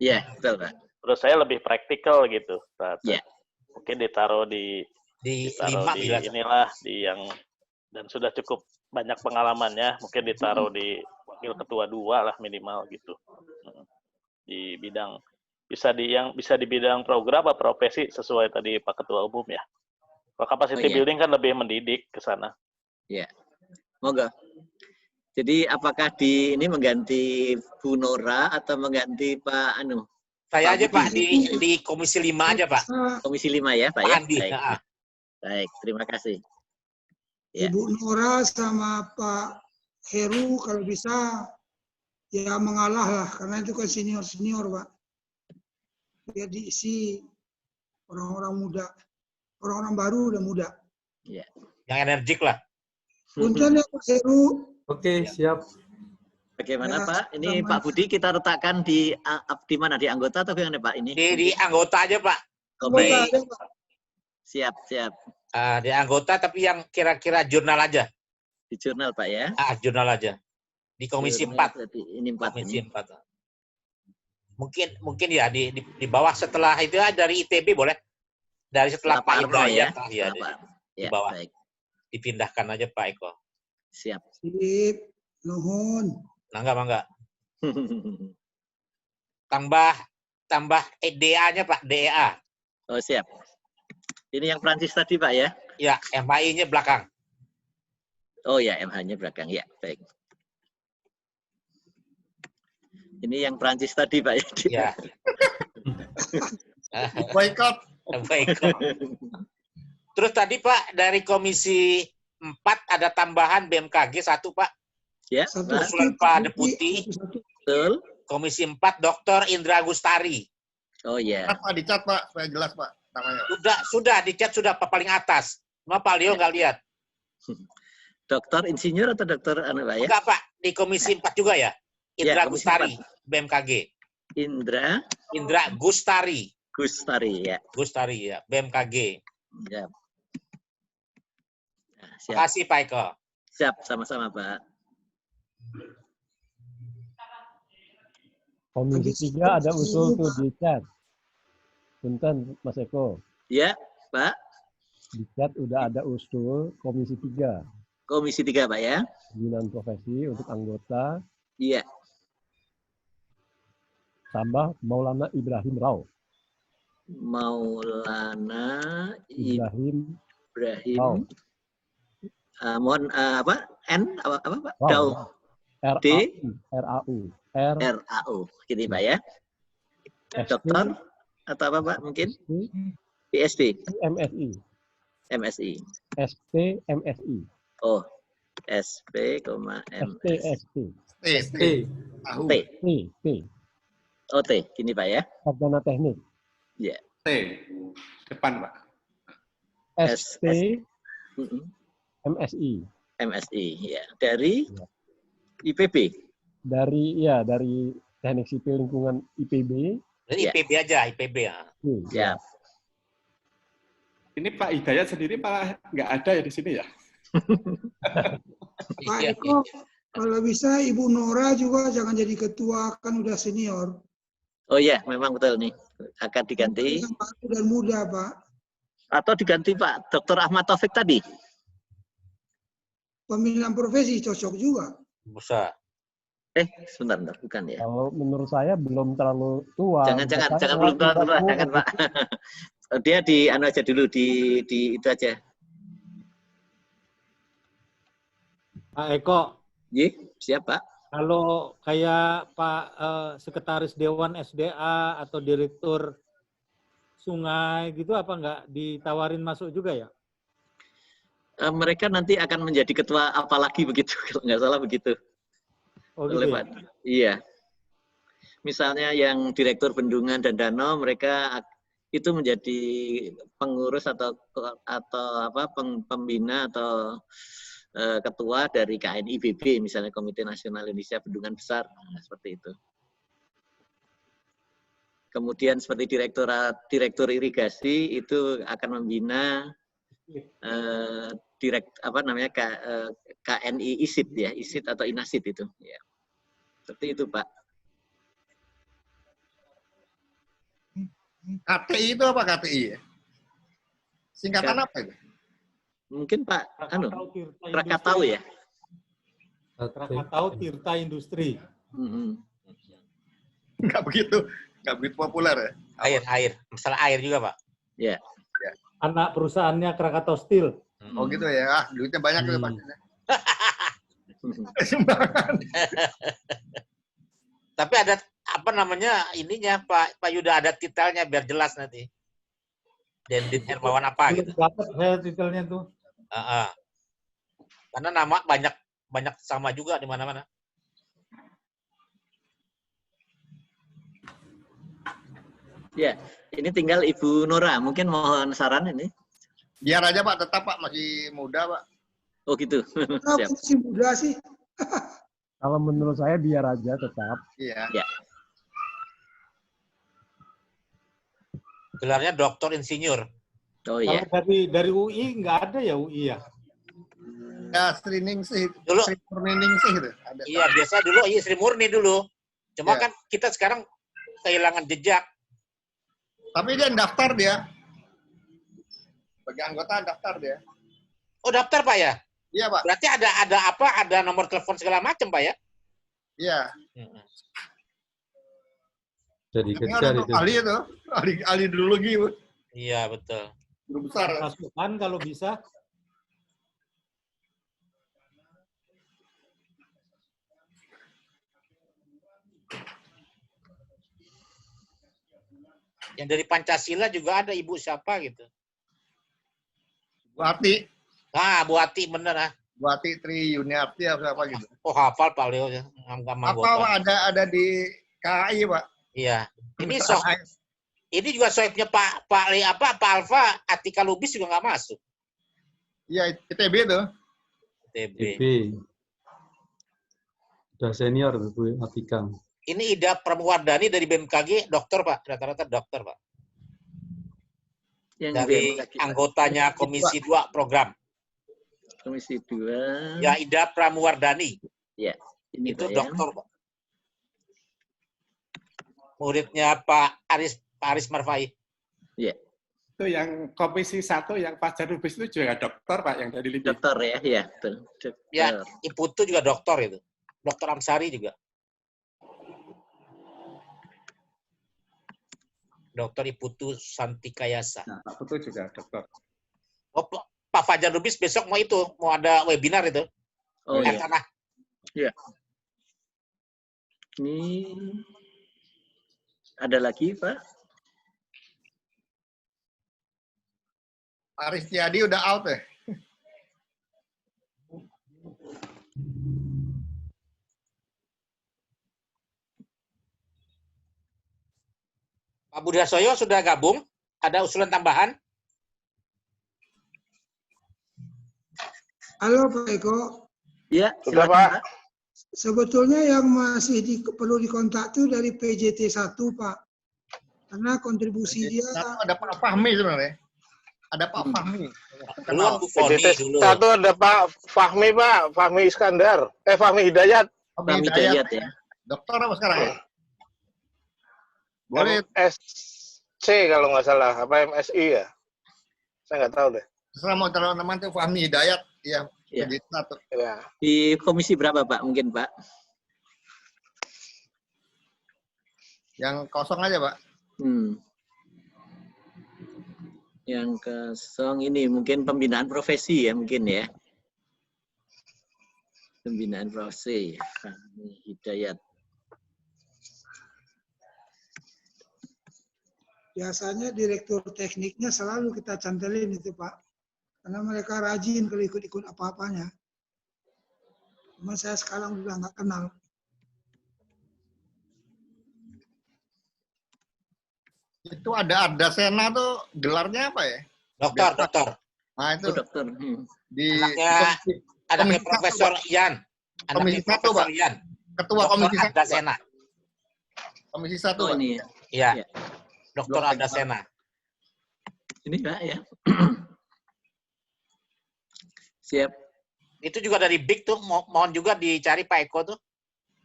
Iya, betul Pak. Terus saya lebih praktikal gitu. Iya. Mungkin ditaruh di inilah di yang dan sudah cukup banyak pengalamannya, mungkin ditaruh di wakil ketua 2 lah minimal gitu. Di bidang bisa di bidang program atau profesi sesuai tadi Pak Ketua Umum ya. Kalau capacity building kan lebih mendidik ke sana. Iya. Moga. Jadi apakah ini mengganti Bu Nora atau mengganti Pak Anu? Saya aja Pak di Komisi 5 aja Pak. Komisi 5 ya Pak Pak ya. Andi. Baik. Baik, terima kasih. Ya. Ibu Nora sama Pak Heru kalau bisa ya mengalah lah karena itu kan senior Pak. Biar diisi orang-orang muda, orang-orang baru dan muda. Ya. Yang energik lah. Punten ya Pak Heru. Oke, siap. Bagaimana Ya, Pak? Ini Pak Budi kita letakkan di mana? Di anggota atau gimana Pak ini? Di anggota aja Pak. Anggota aja Pak. Siap, siap. Di anggota tapi yang kira-kira jurnal aja. Di jurnal Pak ya? Jurnal aja. Di Komisi Jurnal 4. Ini 4 Komisi ini. 4. Mungkin ya di bawah setelah itu dari ITB boleh. Dari setelah Pak Arno Hidayat ya? di bawah. Baik. Dipindahkan aja Pak Eko. Siap. Sip, nuhun. Mangga. Tambah DA-nya Pak, DEA. Oh siap. Ini yang Prancis tadi Pak ya? Ya, MHI-nya belakang. Oh ya, MH-nya belakang. Ya, baik. Ini yang Prancis tadi Pak ya? Ya. Boykot. Terus tadi Pak, dari Komisi 4 ada tambahan BMKG 1 Pak. Ya. Usulan Pak Deputi. Betul. Komisi 4 Dr. Indra Gustari. Oh iya. Dicat Pak, supaya jelas Pak namanya. Sudah dicat sudah Pak paling atas. Cuma Pak Leo nggak lihat. Dokter insinyur atau dokter anu Pak ya? Enggak Pak, di Komisi 4 juga ya. Indra Gustari, BMKG. Indra Gustari. Ya. Gustari ya, BMKG. Ya. Nah, siap. Terima kasih Pak Eko. Siap, sama-sama Pak. Komisi 3 ada usul tuh di chat. Punten, Mas Eko. Ya, Pak. Di chat udah ada usul Komisi 3. Komisi 3, Pak ya. Pembinaan profesi untuk anggota. Iya. Tambah Maulana Ibrahim Rao. Maulana Ibrahim Rao. Mohon apa? N apa Pak? Rao. Dau. D. RAU. RAU. Gini Pak ya. Dokter atau apa Pak mungkin? PhD. MSI. MSI. SP MSI. Oh. SP, MSI. T. Oh, T. Gini Pak ya. Sarjana teknik. Ya. T. Depan Pak. SP MSI. MSI ya. Dari IPB. Dari Teknik Sipil Lingkungan IPB. Dari IPB aja, IPB ya. Ya. Ini Pak Hidayat sendiri malah nggak ada ya di sini ya? Pak Eko, kalau bisa Ibu Nora juga jangan jadi ketua, kan udah senior. Oh iya, memang betul nih. Akan diganti. Dan muda, Pak. Atau diganti Pak Dr. Ahmad Taufik tadi. Pemilihan profesi cocok juga. Bisa. Sebentar, bukan ya. Kalau menurut saya belum terlalu tua. Jangan belum terlalu tua, jangan Pak. Dia di anu aja dulu di itu aja. Pak Eko. Siap Pak. Kalau kayak Pak Sekretaris Dewan SDA atau Direktur Sungai gitu apa nggak ditawarin masuk juga ya? Mereka nanti akan menjadi ketua apalagi begitu, kalau nggak salah begitu. Oh, gitu ya? Iya. Misalnya yang Direktur Bendungan dan Danau, mereka itu menjadi pengurus atau pembina atau ketua dari KNIBB, misalnya Komite Nasional Indonesia Bendungan Besar, seperti itu. Kemudian seperti direktur irigasi itu akan membina KNI ISID ya, ISID atau INASID itu. Ya. Seperti itu Pak. KTI itu apa KTI ya? Singkatan apa itu? Mungkin Pak, Krakatau ya? Krakatau Tirta Industri. Nggak begitu populer ya? Air. Masalah air juga Pak. Ya. Anak perusahaannya Krakatau Steel. Oh gitu ya, duitnya banyak tuh Pak. Tapi ada apa namanya ininya Pak Yuda, ada titelnya biar jelas nanti. Dendin Hermawan apa gitu. Dapat saya titelnya tuh. Karena nama banyak sama juga di mana-mana. Ya, ini tinggal Ibu Nora. Mungkin mohon saran ini. Biar aja Pak, tetap Pak masih muda Pak. Oh gitu. Masih muda sih. Kalau menurut saya biar aja tetap. Iya. Ya. Gelarnya doktor insinyur. Oh iya. Kalau dari UI nggak ada ya UI ya? Ya, Sri Ningsih. Dulu. Sri Murni Ningsih itu. Iya, biasa dulu Sri Murni dulu. Cuma kan kita sekarang kehilangan jejak. Tapi dia daftar dia. Sebagai anggota daftar dia. Oh, daftar Pak ya? Iya Pak. Berarti ada nomor telepon segala macam Pak ya? Iya. Jadi kejar itu. Ahli itu. Ahli ideologi. Iya, betul. Guru besar. Masukan kalau bisa. Yang dari Pancasila juga ada ibu siapa gitu. Bu Ati. Bu Ati bener ah. Bu Ati Tri Yuniarti atau apa gitu. Oh, hafal Pak Leo ya. Apa ada di KAI Pak? Iya. Ini juga soibnya Pak Alfa, Atika Lubis juga nggak masuk. Iya, ITB itu. ITB. Udah senior Bu Atika. Ini Ida Pramuwardani dari BMKG, dokter Pak, rata-rata dokter Pak. Yang dari anggotanya Komisi 2 program. Komisi 2. Ya, Ida Pramuwardani. Ya, ini itu Pak, dokter Pak. Muridnya Pak Aris Marfai. Iya. Itu yang komisi 1 yang Fajar Lubis itu juga dokter Pak yang dari LIPI. Dokter ya, iya betul. Dokter. Ya, Iputu juga dokter itu. Dokter Amsari juga. Dokter Iputu Santikayasa. Nah, Pak Putu juga dokter. Oh, Pak Fajar Lubis besok mau ada webinar itu. Oh iya. Tanah. Iya. Ini ada lagi, Pak? Aris Tiadi udah out ya? Pak Budi Harsoyo sudah gabung? Ada usulan tambahan? Halo Pak Eko. Ya, sudah silakan, Pak. Sebetulnya yang masih perlu dikontak itu dari PJT 1 Pak. Karena kontribusi dia... Ada Pak Fahmi sebenarnya. Ada Pak Fahmi. Kenal. PJT 1 ada Pak Fahmi, Pak. Fahmi Iskandar. Fahmi Hidayat. Fahmi Hidayat ya. Dokter apa sekarang ya? Boleh. MSC kalau nggak salah. Apa MSI ya? Saya nggak tahu deh. Terserah mau teman-teman tuh Fahmi Hidayat. Iya. Ya. Ya. Di komisi berapa Pak? Mungkin Pak? Yang kosong aja Pak. Yang kosong ini mungkin pembinaan profesi ya mungkin ya. Pembinaan profesi. Fahmi Hidayat. Biasanya direktur tekniknya selalu kita cantelin itu Pak. Karena mereka rajin kalau ikut-ikut apa-apanya. Cuma saya sekarang udah nggak kenal. Itu ada Sena tuh gelarnya apa ya? Dokter. Nah itu. Dokter. Di Anaknya Profesor Ian. Komisi 1 Pak. Ian. Ketua Komisi 1. Adasena. Komisi 1 Oh, ini ya. Iya. Dokter Adasena. Ini Pak ya. Siap. Itu juga dari Big tuh, mohon juga dicari Pak Eko tuh.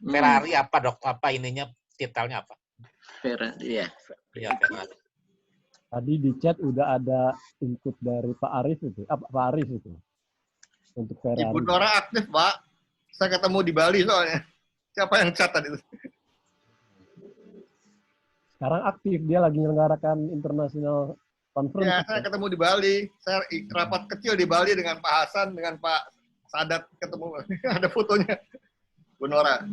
Ferrari apa apa ininya, titelnya apa? Ferrari ya. Iya, Ferrari. Tadi di chat udah ada input dari Pak Arif itu. Pak Arif itu. Untuk Ferrari. Ibu Nora aktif Pak. Saya ketemu di Bali soalnya. Siapa yang chat tadi? Sekarang aktif, dia lagi menyelenggarakan international conference. Ya, saya ketemu di Bali. Saya rapat kecil di Bali dengan Pak Hasan, dengan Pak Sadat ketemu. Ada fotonya. Bu Nora.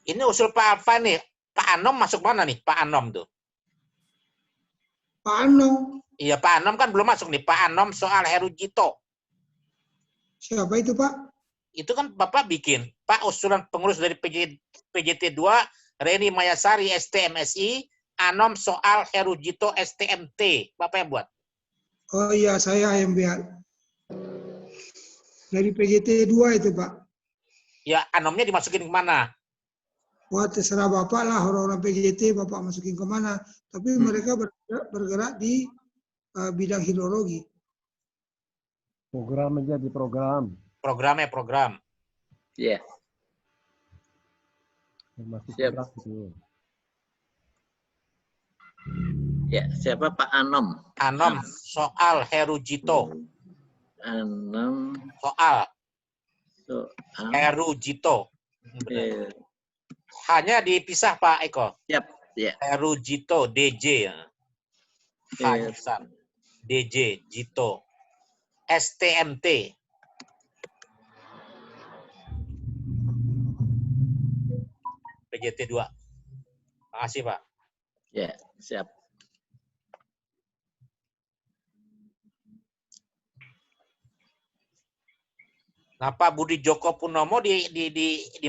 Ini usul Pak apa nih? Pak Anom masuk mana nih? Pak Anom tuh. Pak Anom. Iya, Pak Anom kan belum masuk nih. Pak Anom soal Heru Jito. Siapa itu Pak? Itu kan Bapak bikin. Pak usulan pengurus dari PJT 2, Reni Mayasari STMSI, Anom soal Heru Jito STMT. Bapak yang buat? Oh iya, saya yang buat. Dari PJT 2 itu Pak. Ya, Anomnya dimasukin ke mana? Wah, terserah Bapak lah, orang-orang PJT Bapak masukin ke mana. Tapi mereka bergerak di bidang hidrologi. Program aja di program. Program. Iya. Masih Siap. gitu. Ya, siapa Pak Anom? Anom soal Heru Jito. Anom Soal soal Heru Jito. Hanya dipisah Pak Eko. Siap, ya. Heru Jito DJ. Hasan DJ Jito. STMT. PJT 2. Makasih Pak. Ya, siap. Nah, Pak Budi Joko Purnomo di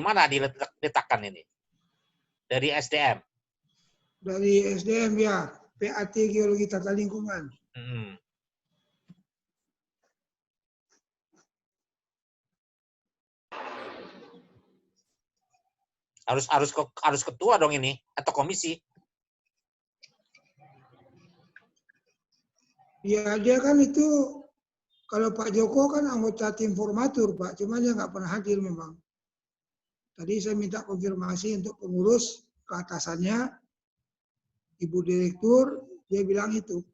mana diletakkan ini? Dari SDM. Dari SDM ya, PAT Geologi Tata Lingkungan. Harus ketua dong ini atau komisi? Ya, dia kan itu kalau Pak Joko kan anggota tim formatur, Pak. Cuma dia nggak pernah hadir memang. Tadi saya minta konfirmasi untuk pengurus ke atasannya, Ibu Direktur, dia bilang itu.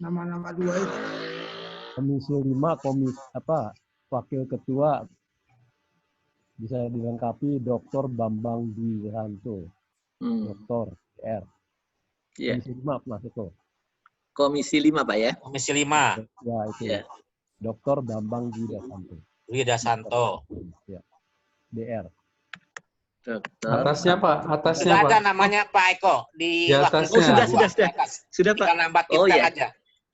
Nama-nama 2 itu. Komisi 5, Wakil Ketua bisa dilengkapi Dr. Bambang Dwianto, Dr. R. Iya. Komisi 5, Mas Eko. Komisi 5, Pak ya? Komisi 5. Ya, itu. Ya. Dr. Bambang Dwianto. Widasanto. Ya. DR. Dokter. Atasnya Pak, atasnya Sudah Pak. ada namanya Pak Eko di Di wakil atasnya. ketua. Sudah, Pak. Tinggal nambah Oh, kita ya. aja.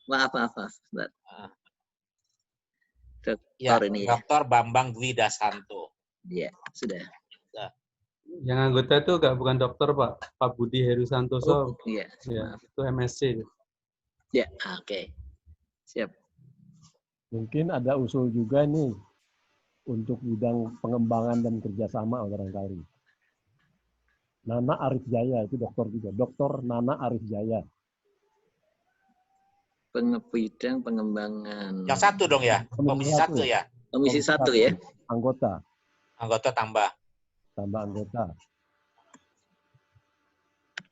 Maaf. Bentar. Dokter Ya, ini ya. Dr. Bambang Dwidasanto. Iya, sudah. Yang anggota itu bukan dokter Pak, Pak Budi Heru Santoso. Iya. Ya, itu MSc. Ya, oke. Siap. Mungkin ada usul juga nih untuk bidang pengembangan dan kerjasama barangkali. Nana Arif Jaya, itu dokter juga. Dokter Nana Arif Jaya. Bidang pengembangan. Yang satu dong ya? Komisi 1 ya? Komisi 1 ya? Anggota. Anggota tambah. Tambah anggota.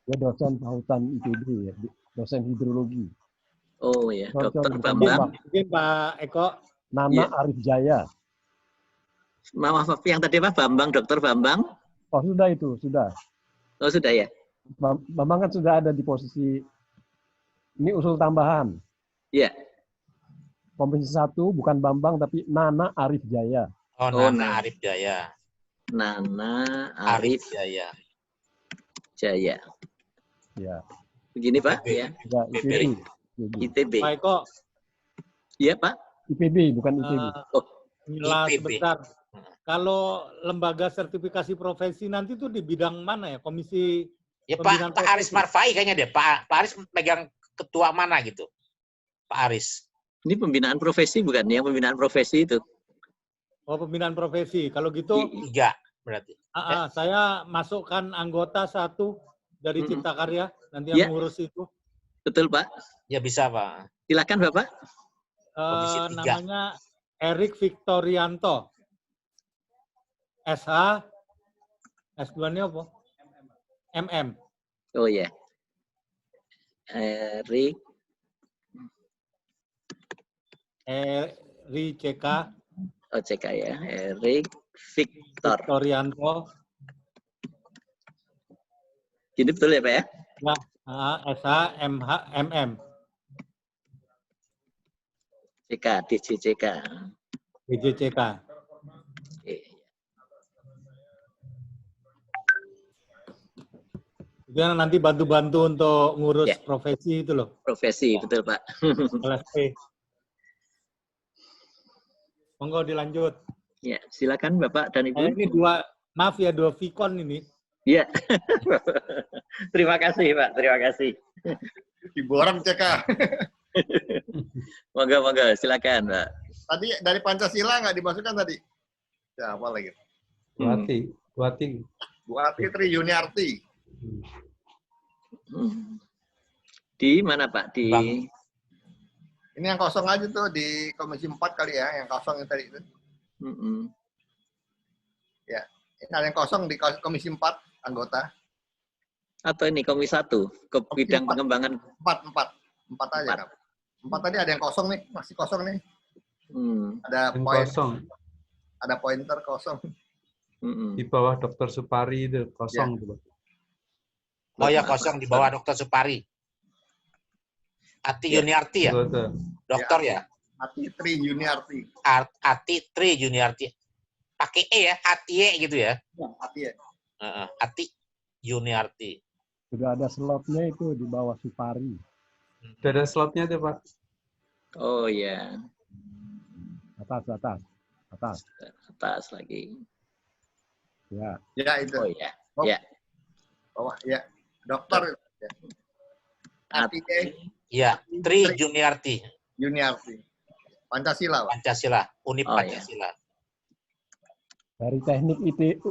Dia dosen pautan IPB ya, dosen hidrologi. Oh ya, Dokter Bukan Bambang. Mungkin Pak Eko. Nana Arif Jaya. Maaf, yang tadi apa? Bambang, Dokter Bambang? Oh sudah itu, sudah. Oh sudah ya? Bambang kan sudah ada di posisi, ini usul tambahan. Iya. Komisi 1 bukan Bambang tapi Nana Arif Jaya. Oh, Nana Arif Jaya. Nana Arif Jaya. Jaya. Ya. Begini Pak ya. Ya, IPB. ITB. Pak Eko. Iya Pak. IPB bukan IPB. Mila IPB. sebentar. Kalau lembaga sertifikasi profesi nanti tuh di bidang mana ya? Komisi Ya pembinaan Pak Aris profesi? Marfai kayaknya deh. Pak Aris pegang ketua mana gitu? Pak Aris. Ini pembinaan profesi bukan? Yang pembinaan profesi itu. Oh, pembinaan profesi. Kalau gitu 3 berarti. saya masukkan anggota 1 dari Cipta Karya nanti yang Ya. ngurus itu. Betul Pak. Ya bisa Pak. Silakan Bapak. Komisi 3. Namanya Erik Victorianto. SH, S2-nya apa? MM. Oh ya. Erik CK. Oh CK ya. Erik Victorianto. Gini betul ya Pak ya? Ya, SH, MH, MM. CK, DJCK. DJCK. Itu yang nanti bantu-bantu untuk ngurus profesi itu loh. Profesi, betul Pak. LSP. Monggo dilanjut. Ya, silakan Bapak dan Ibu. Ini maaf ya, 2 Vicon ini. Iya. Terima kasih Pak, terima kasih. Ibu orang CK. Moga-moga, silakan Pak. Tadi dari Pancasila nggak dimasukkan tadi? Ya, apa lagi? Buati. Bu Ati Tri Yuniarti. Di mana Pak? Di Ini yang kosong aja tuh di Komisi 4 kali ya, yang kosong yang tadi itu. Ya, ini ada yang kosong di Komisi 4 anggota. Atau ini Komisi 1 ke bidang pengembangan 4 aja Kak. 4 tadi ada yang kosong nih, masih kosong nih. Ada Yang poin, kosong. ada pointer kosong. Di bawah Dr. Supari itu kosong. Ya. Oh ya kosong di bawah Dr. Supari. Ati Yuniarti ya? Dokter ya? Ati Tri Yuniarti. Ati Tri Yuniarti. Pakai E ya? Ati E gitu ya? Ya, Ati ya. Ati Yuniarti. Sudah ada slotnya itu di bawah Supari. Sudah ada slotnya tuh Pak. Oh ya. Atas lagi. Ya. Ya itu. Oh ya. Oh. Ya. Bawah ya. Dokter. Ya. Ati Ya, Tri Yuniarti. Yuniarti. Pancasila, Pak. Pancasila, Unip Pancasila. Dari teknik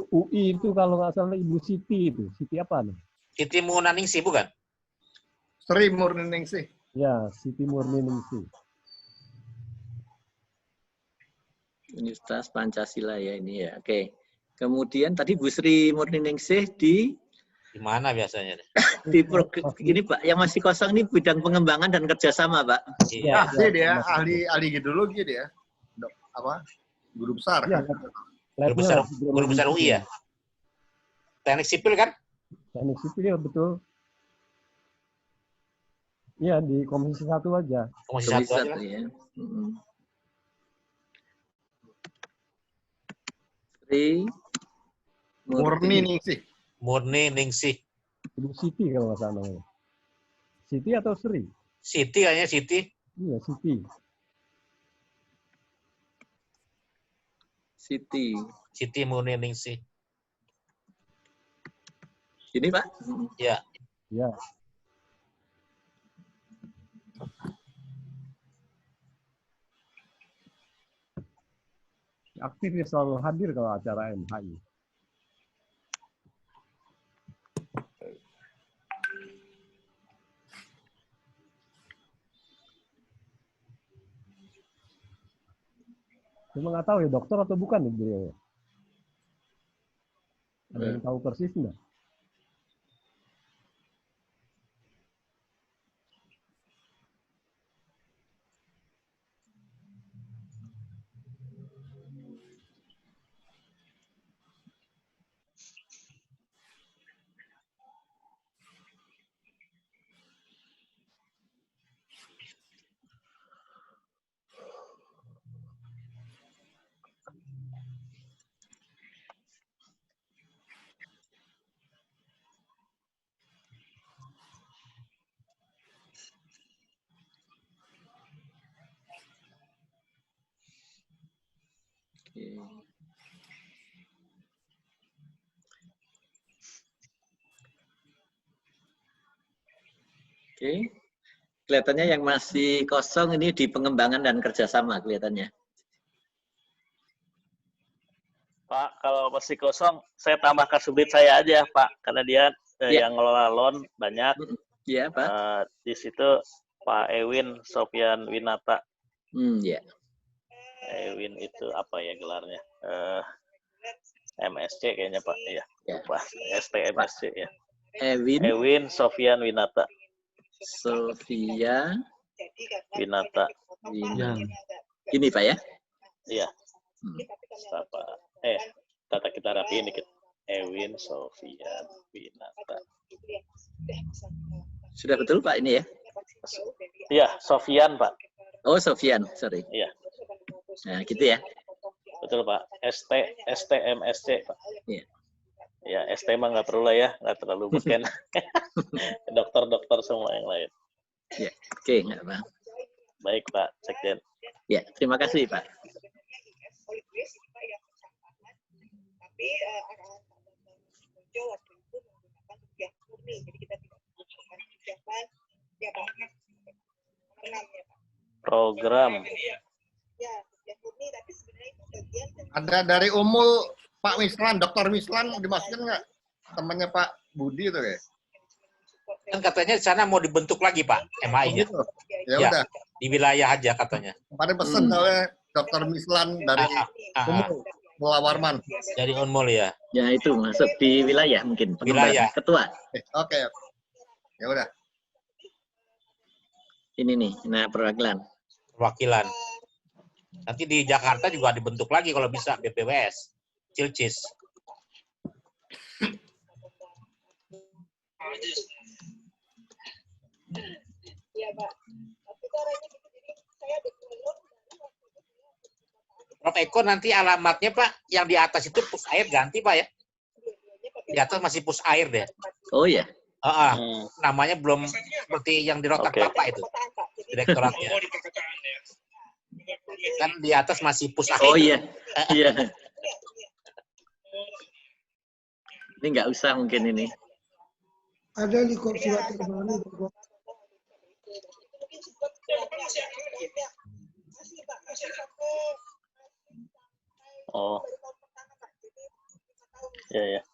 UI itu kalau nggak salah Ibu Siti itu. Siti apa nih? Siti Murnaningsih bukan? Sri Murnaningsih. Ya, Siti Murnaningsih. Universitas Pancasila ya ini ya. Oke. Kemudian tadi Bu Sri Murniningsih di mana biasanya? Di ini Pak, yang masih kosong ini bidang pengembangan dan kerjasama Pak. Iya. Dia ahli hidrologi dia. Guru besar. Ya, Guru besar UI ya? Teknik sipil kan? Teknik sipil ya betul. Iya di komisi 1 aja. Komisi 1 aja. Ya. Sri Murniningsih. Ibu Siti kalau nggak salah namanya. Siti atau Sri? Siti kayaknya Siti. Iya Siti. Siti Murniningsih. Ini Pak? Ya. Ya. Aktif ya, selalu hadir kalau acara MHI. Cuma nggak tahu ya dokter atau bukan nih beliau. Ada yang tahu persis nggak? Oke. Kelihatannya yang masih kosong ini di pengembangan dan kerjasama kelihatannya. Pak, kalau masih kosong, saya tambahkan subjek saya aja, Pak. Karena dia yang ngelola loan banyak. Iya, Pak. Di situ Pak Ewin Sofyan Winata. Iya. Ewin itu apa ya gelarnya? MSC kayaknya, Pak. Iya. Lupa. STMSC ya. Ewin Sofyan Winata. Sofia Winata. Ini Pak ya? Iya. Apa? Tata kita rapiin dikit. Ewin Sofian Winata. Sudah betul Pak ini ya? Iya, Sofian Pak. Oh Sofian, sorry. Iya. Nah gitu ya? Betul Pak. STMSC Pak. Iya. Ya, ST mah nggak perlu lah ya, nggak terlalu beken. Dokter-dokter semua yang lain. Ya, oke, nggak apa. Baik Pak, Sekjen. Ya, terima kasih Pak. Tapi arahan Pak Bambang Sujoyo waktu itu menggunakan rupiah murni, jadi kita tidak menggunakan pinjaman ya Pak. Ya, Pak. Program. Ya, rupiah murni, tapi sebenarnya itu bagian dari... Ada dari Umul Pak Mislan, Dr. Mislan dimasukkan nggak? Temannya Pak Budi itu ya? Kan katanya di sana mau dibentuk lagi Pak, MHI-nya. Ya udah. Di wilayah aja katanya. Kemarin pesen oleh Dr. Mislan dari Umul, Mula Warman. Dari Unmul ya? Ya itu masuk di wilayah mungkin. Wilayah. Ketua. Oke. Ya udah. Ini nih, nah perwakilan. Perwakilan. Nanti di Jakarta juga dibentuk lagi kalau bisa BPWS. Cilcis. Iya Pak. Tapi caranya gitu, jadi saya betul-betul Prof Eko nanti alamatnya Pak, yang di atas itu pus air ganti Pak ya? Di atas masih pus air deh. Oh ya? Namanya belum seperti yang di Rotak Bapak itu. Direktoratnya. Kan di atas masih pus air. Oh iya. Iya. Ini nggak usah mungkin ini. Ada di surat terbaru. Oh. Ya ya.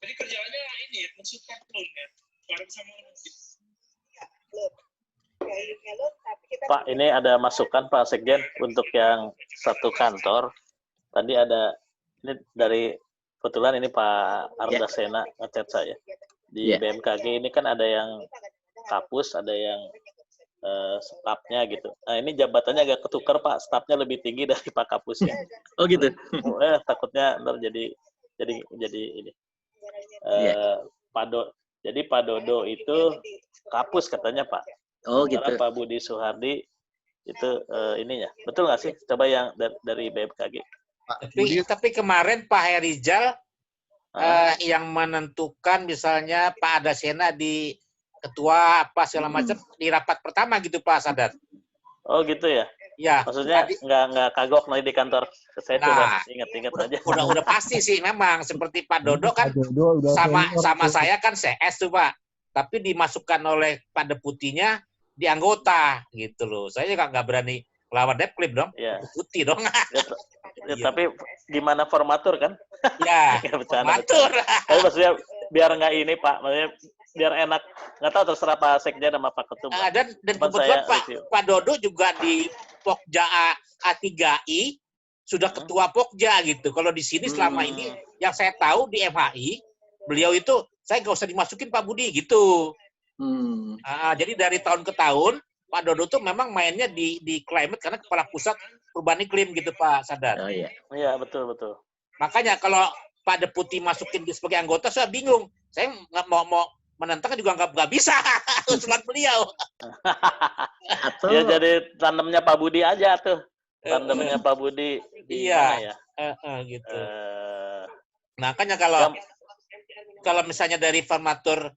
Jadi kerjaannya ini ya, mensupport loan ya, bareng sama Pak, ini ada masukan Pak Sekjen untuk yang satu kantor. tadi ada ini dari kebetulan ini Pak Ardasena ngechat saya di BMKG ini kan ada yang kapus, ada yang stafnya gitu. Nah ini jabatannya agak ketukar Pak, stafnya lebih tinggi dari Pak Kapusnya. Oh gitu. Takutnya ntar jadi ini. Jadi Pak Dodo itu kapus katanya Pak. Oh Sementara gitu. Pak Budi Suhardi itu ininya. Betul nggak sih? Coba yang dari BMKG. Tapi kemarin Pak Herizal yang menentukan misalnya Pak Adasena di ketua apa segala macam di rapat pertama gitu Pak Sadat. Oh gitu ya? Ya. Maksudnya nggak kagok nih di kantor. Saya udah ingat-ingat aja. Udah pasti sih memang seperti Pak Dodo kan sama saya kan CS tuh Pak. Tapi dimasukkan oleh Pak Deputinya di anggota gitu loh. Saya juga nggak berani lawan Depklip dong. Ya. Deputi dong. Ya, tapi gimana formatur kan? Ya. Formatur. Tapi maksudnya biar nggak ini Pak, maksudnya biar enak. Nggak tahu terserah Pak Sekjen sama Pak Ketum. Dan kebetulan Pak Dodo juga di Pokja A3I sudah ketua Pokja gitu. Kalau di sini selama ini yang saya tahu di MHI beliau itu saya nggak usah dimasukin Pak Budi gitu. Jadi dari tahun ke tahun Pak Dodo tuh memang mainnya di climate karena kepala pusat perubahan iklim gitu Pak Sadar. Oh iya. Iya betul. Makanya kalau Pak Deputi masukin sebagai anggota saya bingung. Saya nggak mau menentang juga nggak bisa usulan beliau. Ya jadi tandemnya Pak Budi aja tuh. Tandemnya Pak Budi di mana ya? Gitu. Makanya kalau misalnya dari formatur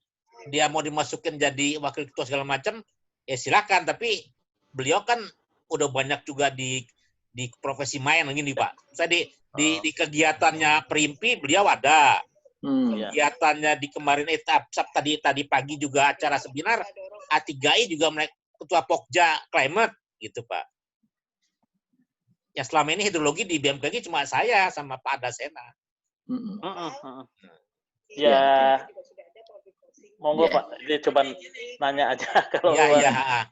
dia mau dimasukin jadi wakil ketua segala macam, ya silakan. Tapi beliau kan udah banyak juga di profesi main gini Pak. Saya di kegiatannya Perimpi beliau ada. Kegiatannya di kemarin tadi pagi juga acara seminar A3I juga ketua Pokja Climate gitu Pak. Ya selama ini hidrologi di BMKG cuma saya sama Pak Adasena. Ya, monggo Pak. Jadi coba nanya aja kalau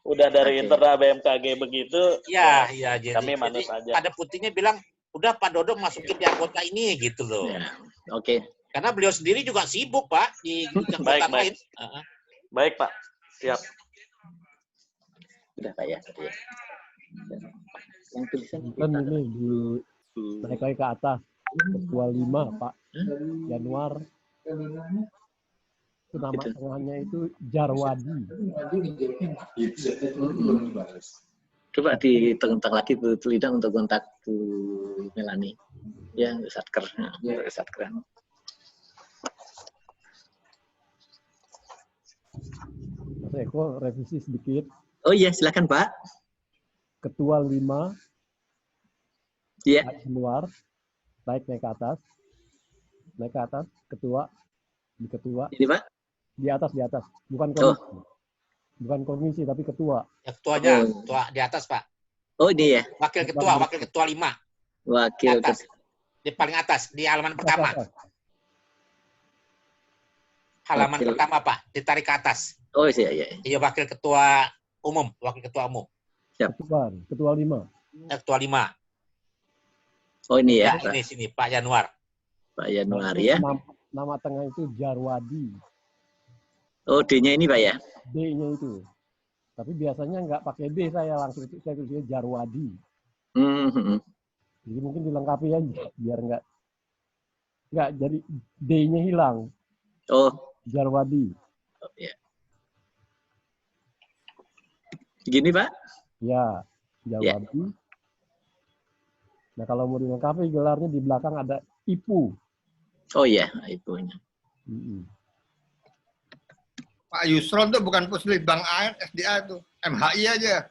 udah dari internal BMKG begitu. Ya, jadi kami manut aja. Ada putihnya bilang udah Pak Dodo masukin di anggota ini gitu loh. Oke. Karena beliau sendiri juga sibuk Pak di anggota lain. Baik Pak. Siap. Udah Pak ya. Yang tulisan kan ini naik lagi ke atas. Ketua 5 Pak Januar. Itu nama tengahnya itu Jarwadi. Coba ditentang lagi Bu Lidang untuk kontak Bu Melani. Ya, Satker. Mas Eko revisi sedikit. Oh iya, silakan Pak. Ketua 5 Pak Januar naik ke atas. Naik ke atas, ketua. Ini Pak? Di atas. Bukan komisi. Bukan komisi, tapi ketua. Ya, ketuanya, ketua di atas, Pak. Oh, ini ya? Wakil ketua 5. Wakil di atas. Di paling atas, di halaman pertama. Halaman pertama, Pak. Ditarik ke atas. Oh, iya. Iya, wakil ketua umum. Siap. Ketua 5. Ketua 5. Oh, ini ya? Ini sini, Pak Januar. Pak Januar ya. Nama tengah itu Jarwadi. Oh, D-nya ini Pak ya? D-nya itu. Tapi biasanya nggak pakai D, saya langsung saya tulisnya Jarwadi. Jadi mungkin dilengkapi aja biar nggak jadi D-nya hilang. Oh, Jarwadi. Oh, ya. Gini Pak? Ya, Jarwadi. Ya. Nah kalau mau dilengkapi gelarnya di belakang ada IPU. Oh iya, IPU-nya. Pak Yusron tuh bukan Puslitbang AN, SDA itu. MHI aja.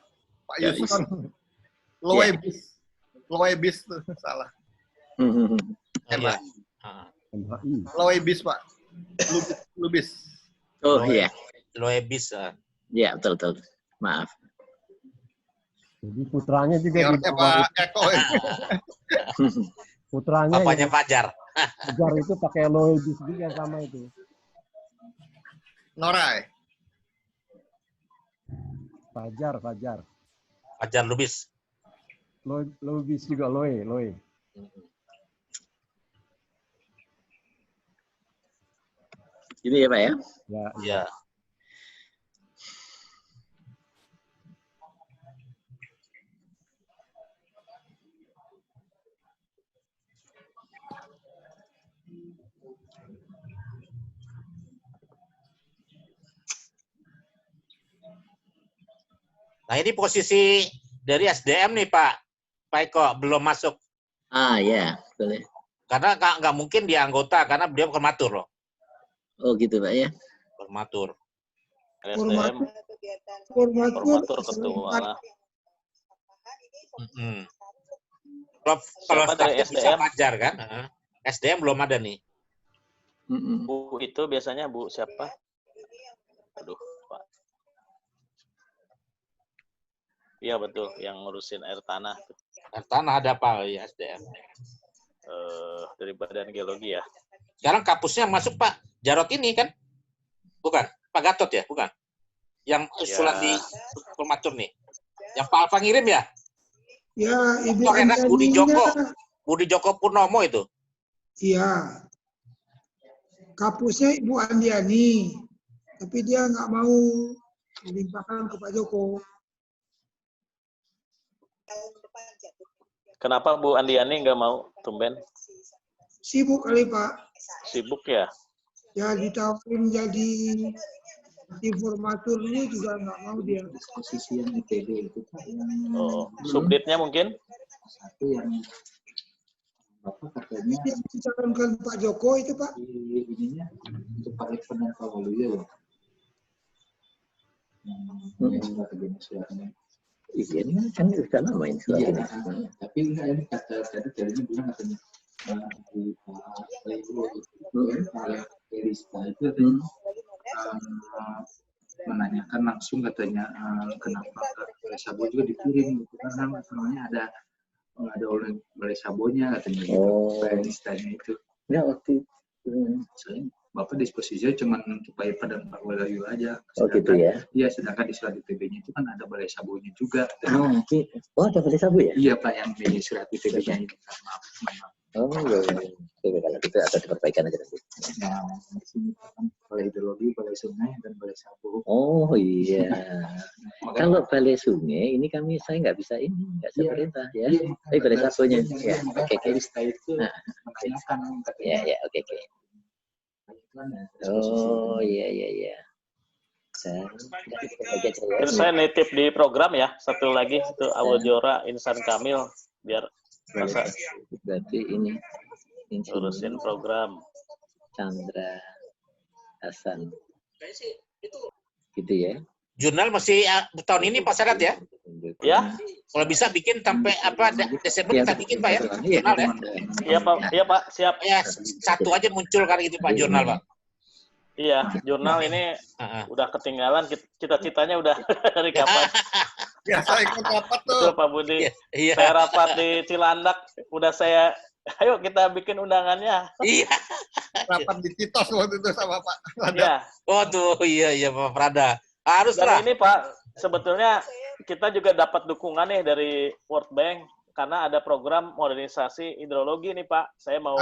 Pak Yusron. Loebis tuh salah. MHI. Loebis Pak. Lubis. Oh iya. Loebis. Iya, betul. Maaf. Jadi putranya juga di Pak Eko. Putranya bapaknya Fajar. Fajar itu pakai Loebis juga sama itu. Norai. Fajar. Fajar Lubis. Loebis juga Loe. Ini ya Pak ya? Ya. Ya. Nah ini posisi dari SDM nih Pak Eko belum masuk. Ah ya, boleh. Karena nggak mungkin dia anggota karena dia formatur loh. Oh gitu Pak ya. Formatur. SDM Formatur ketua. Kalau Siapa dari staff bisa SDM? Fajar kan? SDM belum ada nih. Bu itu biasanya Bu siapa? Aduh, Pak. Iya betul, yang ngurusin air tanah. Air tanah ada apa ya SDM? Dari Badan Geologi ya. Sekarang kapusnya masuk Pak Jarot ini kan? Bukan? Pak Gatot ya? Bukan? Yang usulan di formatur nih. Yang Pak Alfa ngirim ya? Ya, Ibu Dr. Enak Budi Joko. Andaninya. Budi Joko Purnomo itu. Iya. Kapusnya Ibu Andiani. Tapi dia nggak mau melimpahkan ke Pak Joko. Kenapa Bu Andiani nggak mau tumben? Sibuk kali Pak. Sibuk ya? Ya ditawarin jadi informaturnya juga nggak mau dia. Posisi yang ITB itu Pak yang Oh, subditnya mungkin? satu yang Bapak katanya Dicalonkan Pak Joko itu Pak. di ininya untuk Pak Irfan dan Pak Waluyo ya. Yang kata jenis suratnya. Iya, ini kan sudah lama ini surat ini. Tapi enggak ini kata tadi jadinya bilang katanya di Pak Leo itu Pak Erista itu menanyakan langsung katanya kenapa oleh Sabo juga dikirim gitu karena namanya ada oleh Sabonya katanya gitu. Pak Eristanya itu. Ya waktu Soalnya Bapak disposisinya cuma untuk Pak Irfan dan Pak Waluyo aja. Oh gitu ya? Iya, sedangkan di surat ITB-nya itu kan ada Balai Sabonya juga. Oh ada Balai Sabo ya? Iya Pak, yang di surat ITB-nya ini. Maaf. Oh iya. Oke, kalau gitu ada diperbaikan aja nanti. Nah, di sini kan Balai Hidrologi, Balai Sungai, dan Balai Sabo. Oh iya. Kalau Balai Sungai ini saya nggak bisa ini, nggak bisa perintah ya. Tapi Balai Sabonya. Ya, oke. Ya, oke. Oh iya. Terus saya nitip di program ya, satu lagi itu Awojora Insan Kamil biar masa berarti ini urusin program. Chandra Hasan. Gitu ya. Jurnal masih tahun ini Pak Sadat ya? Ya. Kalau bisa bikin sampai Desember kita bikin Pak ya? Jurnal ya? Iya Pak, siap. Ya, satu aja muncul kan gitu Pak jurnal Pak. Iya, jurnal ini udah ketinggalan, cita-citanya udah dari kapan. Biasa ikut rapat tuh. Betul Pak Budi. Iya. Saya rapat di Cilandak, udah saya, ayo kita bikin undangannya. Iya. Rapat di Citos waktu itu sama Pak Prada. Iya. Oh tuh, iya Pak Prada. Harus Dan lah. ini Pak, sebetulnya kita juga dapat dukungan nih dari World Bank karena ada program modernisasi hidrologi nih Pak. Saya mau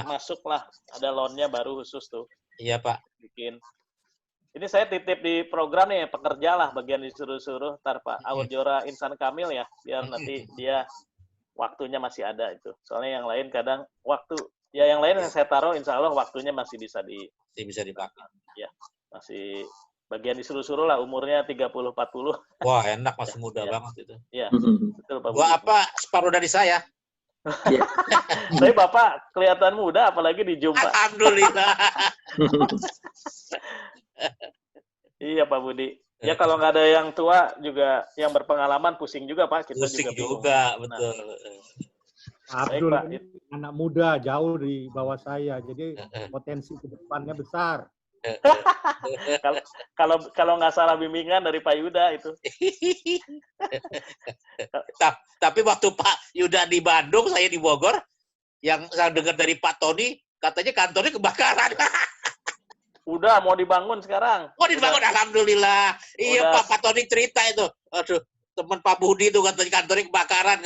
masuk lah, ada loan-nya baru khusus tuh. Iya Pak. Bikin. Ini saya titip di program nih, pekerja lah bagian disuruh-suruh, ntar Pak Awojora Insan Kamil ya, biar nanti dia waktunya masih ada itu. Soalnya yang lain kadang yang lain yang saya taruh insya Allah waktunya masih bisa dipakai. Ya, masih bagian disuruh-suruh lah, umurnya 30-40. Wah enak, masih muda banget itu. Iya, betul Pak. Gua separuh dari saya. Tapi Bapak kelihatan muda, apalagi di Zoom Pak. Alhamdulillah. Iya Pak Budi. Ya kalau nggak ada yang tua juga, yang berpengalaman pusing juga Pak. Kita pusing juga betul. Abdul ini anak muda jauh di bawah saya, jadi potensi ke depannya besar. Kalau nggak salah bimbingan dari Pak Yuda itu. Tapi waktu Pak Yuda di Bandung, saya di Bogor, yang saya dengar dari Pak Tony, katanya kantornya kebakaran. Udah mau dibangun sekarang. Oh dibangun, alhamdulillah. Iya Pak Tony cerita itu. Aduh, teman Pak Budi itu katanya kantornya kebakaran.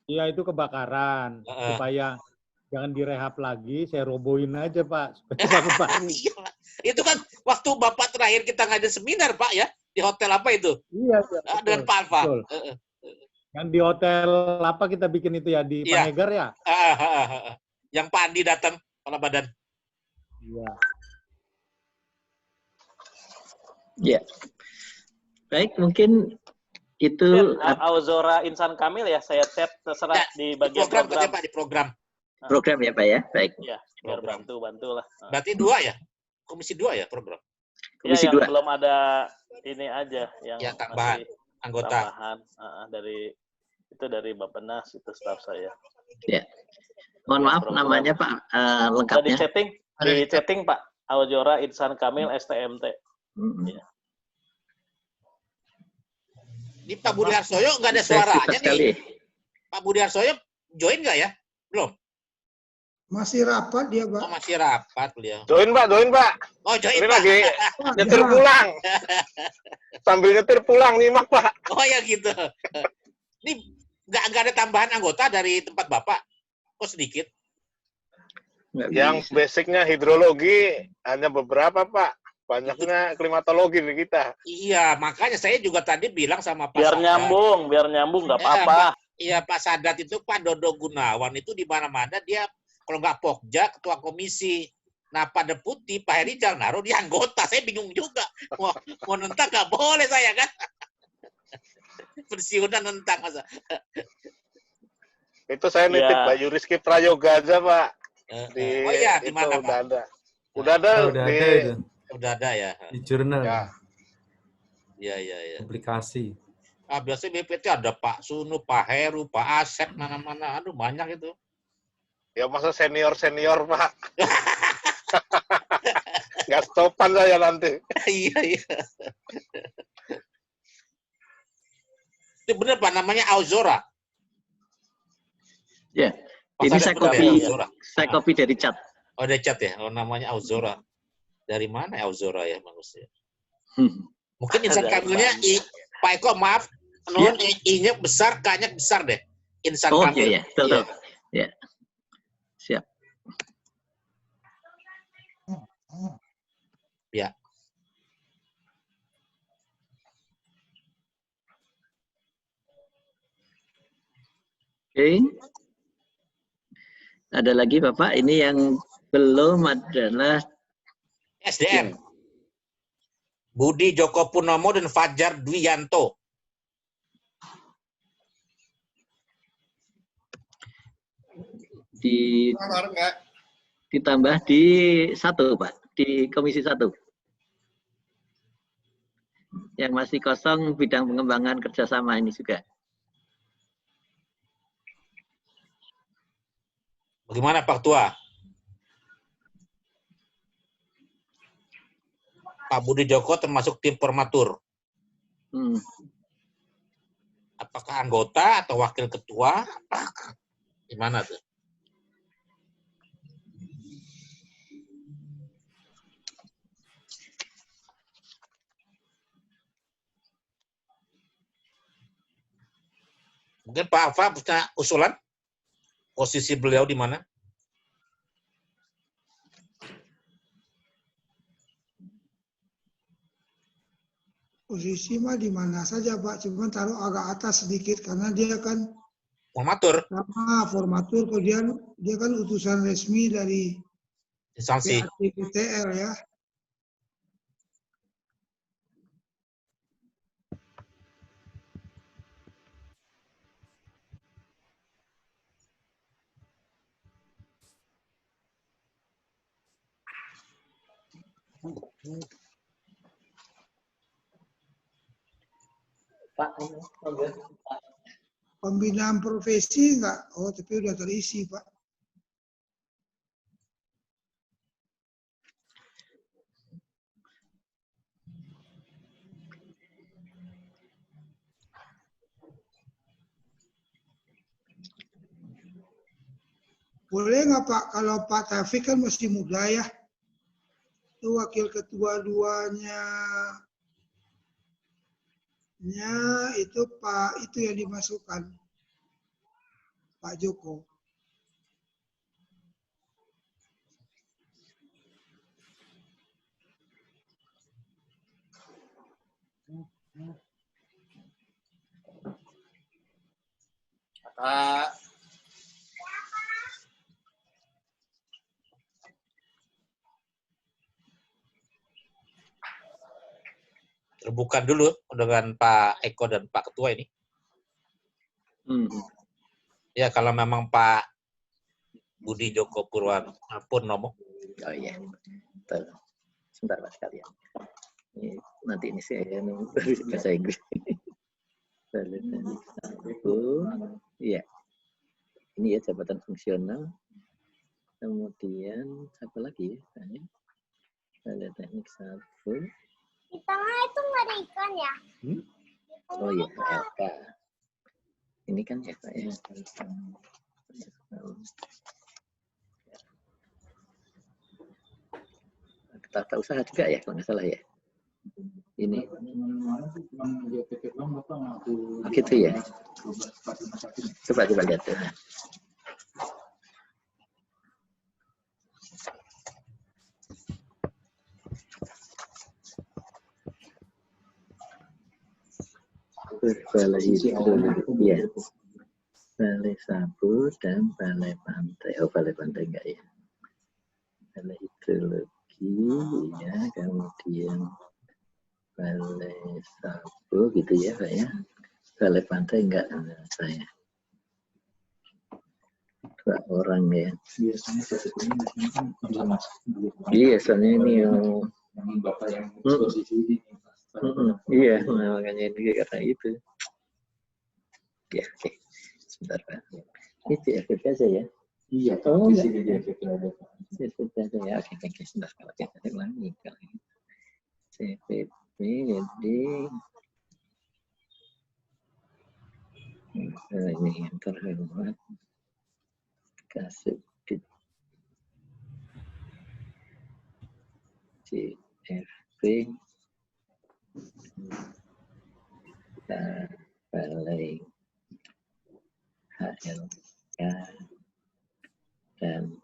Iya itu kebakaran supaya jangan direhab lagi, saya robohin aja Pak, supaya bangun baru. Iya, Pak. Itu kan waktu Bapak terakhir kita ngadain seminar Pak ya, di hotel apa itu? Iya, Dengan Pak Alfa. betul. Yang di hotel apa kita bikin itu ya, di Iya. Panegar ya? Yang Pak Andi datang, kepala badan. Iya. Ya. Baik, mungkin itu Auzora Insan Kamil ya, saya chat terserah di bagian Program, program. Pak, di program. program ya Pak ya. Baik. Ya, biar bantu lah. Berarti 2 ya? Komisi 2 ya program? Komisi ya, yang 2. belum ada ini aja yang ya, tambahan anggota. Tambahan dari Bappenas itu staf saya. Ya. Mohon maaf namanya Pak lengkapnya. Di chatting Pak. Auzora Insan Kamil STMT. Ya. Ini Pak Budi Harsoyo nggak ada suaranya nih. Pak Budi Harsoyo join nggak ya? Belum. Masih rapat dia, Pak. Oh, masih rapat beliau. Join Pak. Oh, join ini Pak. lagi nyetir pulang. Sambil nyetir pulang nyimak Pak. Oh ya gitu. Ini nggak ada tambahan anggota dari tempat Bapak? Kok sedikit? Yang basicnya hidrologi hanya beberapa Pak. Banyaknya klimatologi di kita. Iya, makanya saya juga tadi bilang sama Pak biar Sadat. biar nyambung nggak apa-apa. Iya, Pak Sadat itu Pak Dodo Gunawan itu di mana-mana dia kalau nggak Pokja ketua komisi. Nah, Pak Deputi Pak Herijal naruh di anggota. Saya bingung juga. Mau nentang nggak boleh saya kan? Pensiunan nentang masa. Itu saya nitip Pak Yuriski Prayoga aja Pak. Oh iya, di mana Pak? Udah ada itu. Udah ada ya. Di jurnal. Iya. Aplikasi. Biasanya BPT ada Pak Sunu, Pak Heru, Pak Asep, mana-mana. Aduh, banyak itu. Ya masa senior Pak. Nggak stopan saya nanti. Iya. Itu benar Pak, namanya Auzora. Ya. Ini saya copy dari chat. Oh, dari chat ya. Oh, namanya Auzora. Dari mana Auzora ya manusia? Mungkin Insan Kamilnya Pak Eko maaf, I-nya besar, K-nya besar deh. Insan Kamil. Iya, betul. Ya. Siap. Ya. Oke. Ada lagi Bapak, ini yang belum adalah SDM. Budi Joko Purnomo dan Fajar Dwianto. Ditambah di 1 Pak, di Komisi 1. Yang masih kosong bidang pengembangan kerjasama ini juga. Bagaimana Pak Tua? Pak Budi Joko termasuk tim formatur. Apakah anggota atau wakil ketua? Gimana tuh? Mungkin Pak Alfa punya usulan? Posisi beliau di mana? Posisi mah di mana saja Pak, cuma taruh agak atas sedikit karena dia kan formatur. Formatur, kemudian dia kan utusan resmi dari instansi PTL ya. Pak, pembinaan profesi enggak? Oh, tapi udah terisi, Pak. Boleh nggak Pak, kalau Pak Taufik kan masih muda ya, itu wakil ketua duanya, itu Pak itu yang dimasukkan, Pak Joko. Pak. Terbuka dulu dengan Pak Eko dan Pak Ketua ini. Ya, kalau memang Pak Budi Joko Purnomo. Oh iya, betul. Sebentar Mas sekalian. Nanti ini saya bahasa Inggris. Iya. Ini ya jabatan fungsional. Kemudian apa lagi ya? Balai teknik 1. Di tengah itu nggak ada ikan ya? Oh iya, LK. Ini kan ya Pak ya. Tata usaha juga ya, kalau nggak salah ya. Ini. Oh, gitu ya. Coba lihat ya. Balai hidrologi ya. Balai Sabu dan Balai Pantai. Oh, Balai Pantai enggak ya. Balai hidrologi ya, kemudian Balai Sabu gitu ya Pak ya. Balai Pantai enggak saya. 2 orang ya. Biasanya satu ini kan sama. Iya, soalnya ini yang Bapak yang posisi ini. Iya, makanya ini karena itu. Ya, oke. Sebentar Pak. Ini CFP aja ya? Iya, oh, di sini dia ada. CFP aja ya. Oke, sebentar. Kalau kita ulangi. CFP, jadi ini yang terhormat Kasubdit CFP Balai HLK dan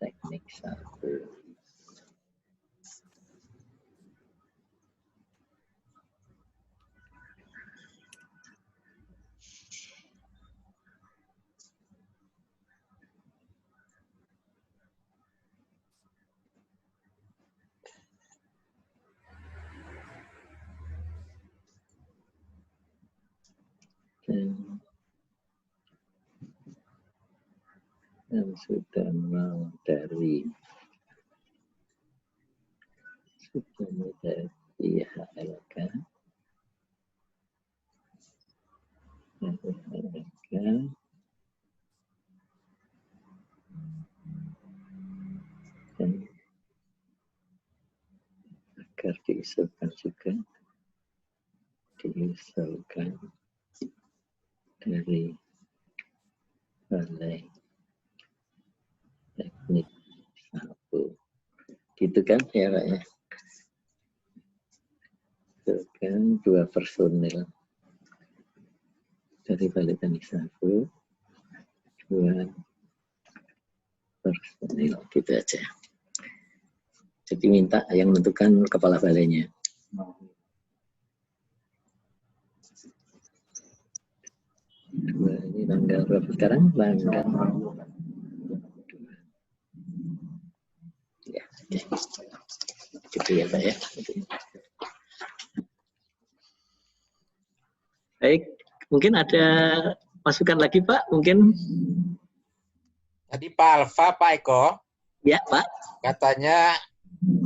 teknik 1. Dan sudah mau dari HLK dan agar diusulkan juga dari Balai Teknik 1. Gitu kan ya Pak ya? Itu kan 2 personil dari Balai Teknik 1, 2 personil gitu aja. Jadi minta yang menentukan kepala balainya. Ini tanggal berapa sekarang? Tanggal. Ya, oke. Gitu ya Pak ya. Baik, mungkin ada masukan lagi Pak? Mungkin. Tadi Pak Alfa, Pak Eko. Ya Pak. Katanya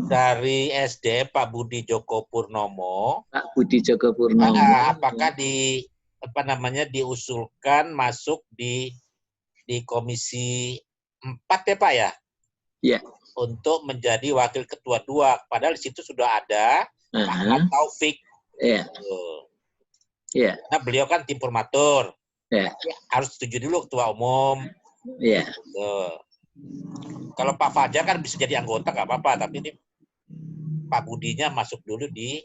dari SD Pak Budi Joko Purnomo. Pak Budi Joko Purnomo. Apakah diusulkan masuk di Komisi 4 ya Pak ya? Ya. Untuk menjadi wakil ketua 2. Padahal di situ sudah ada Pak Ahmad Taufik. Iya. Iya. Nah, beliau kan tim formatur. Ya. Harus setuju dulu ketua umum. Iya. Kalau Pak Fajar kan bisa jadi anggota nggak apa-apa, tapi ini Pak Budinya masuk dulu di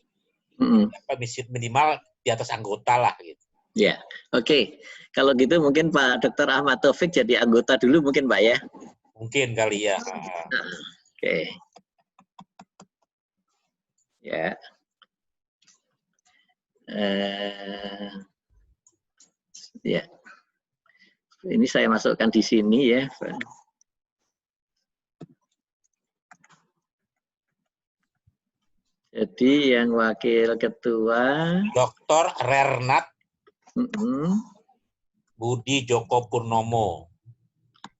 minimal di atas anggota lah gitu. Ya, oke. Kalau gitu mungkin Pak Dr. Ahmad Taufik jadi anggota dulu mungkin Pak ya? Mungkin kali ya. Oke. Ya. Ya. Ini saya masukkan di sini ya. Jadi yang wakil ketua Dr. Rernat Budi Joko Purnomo.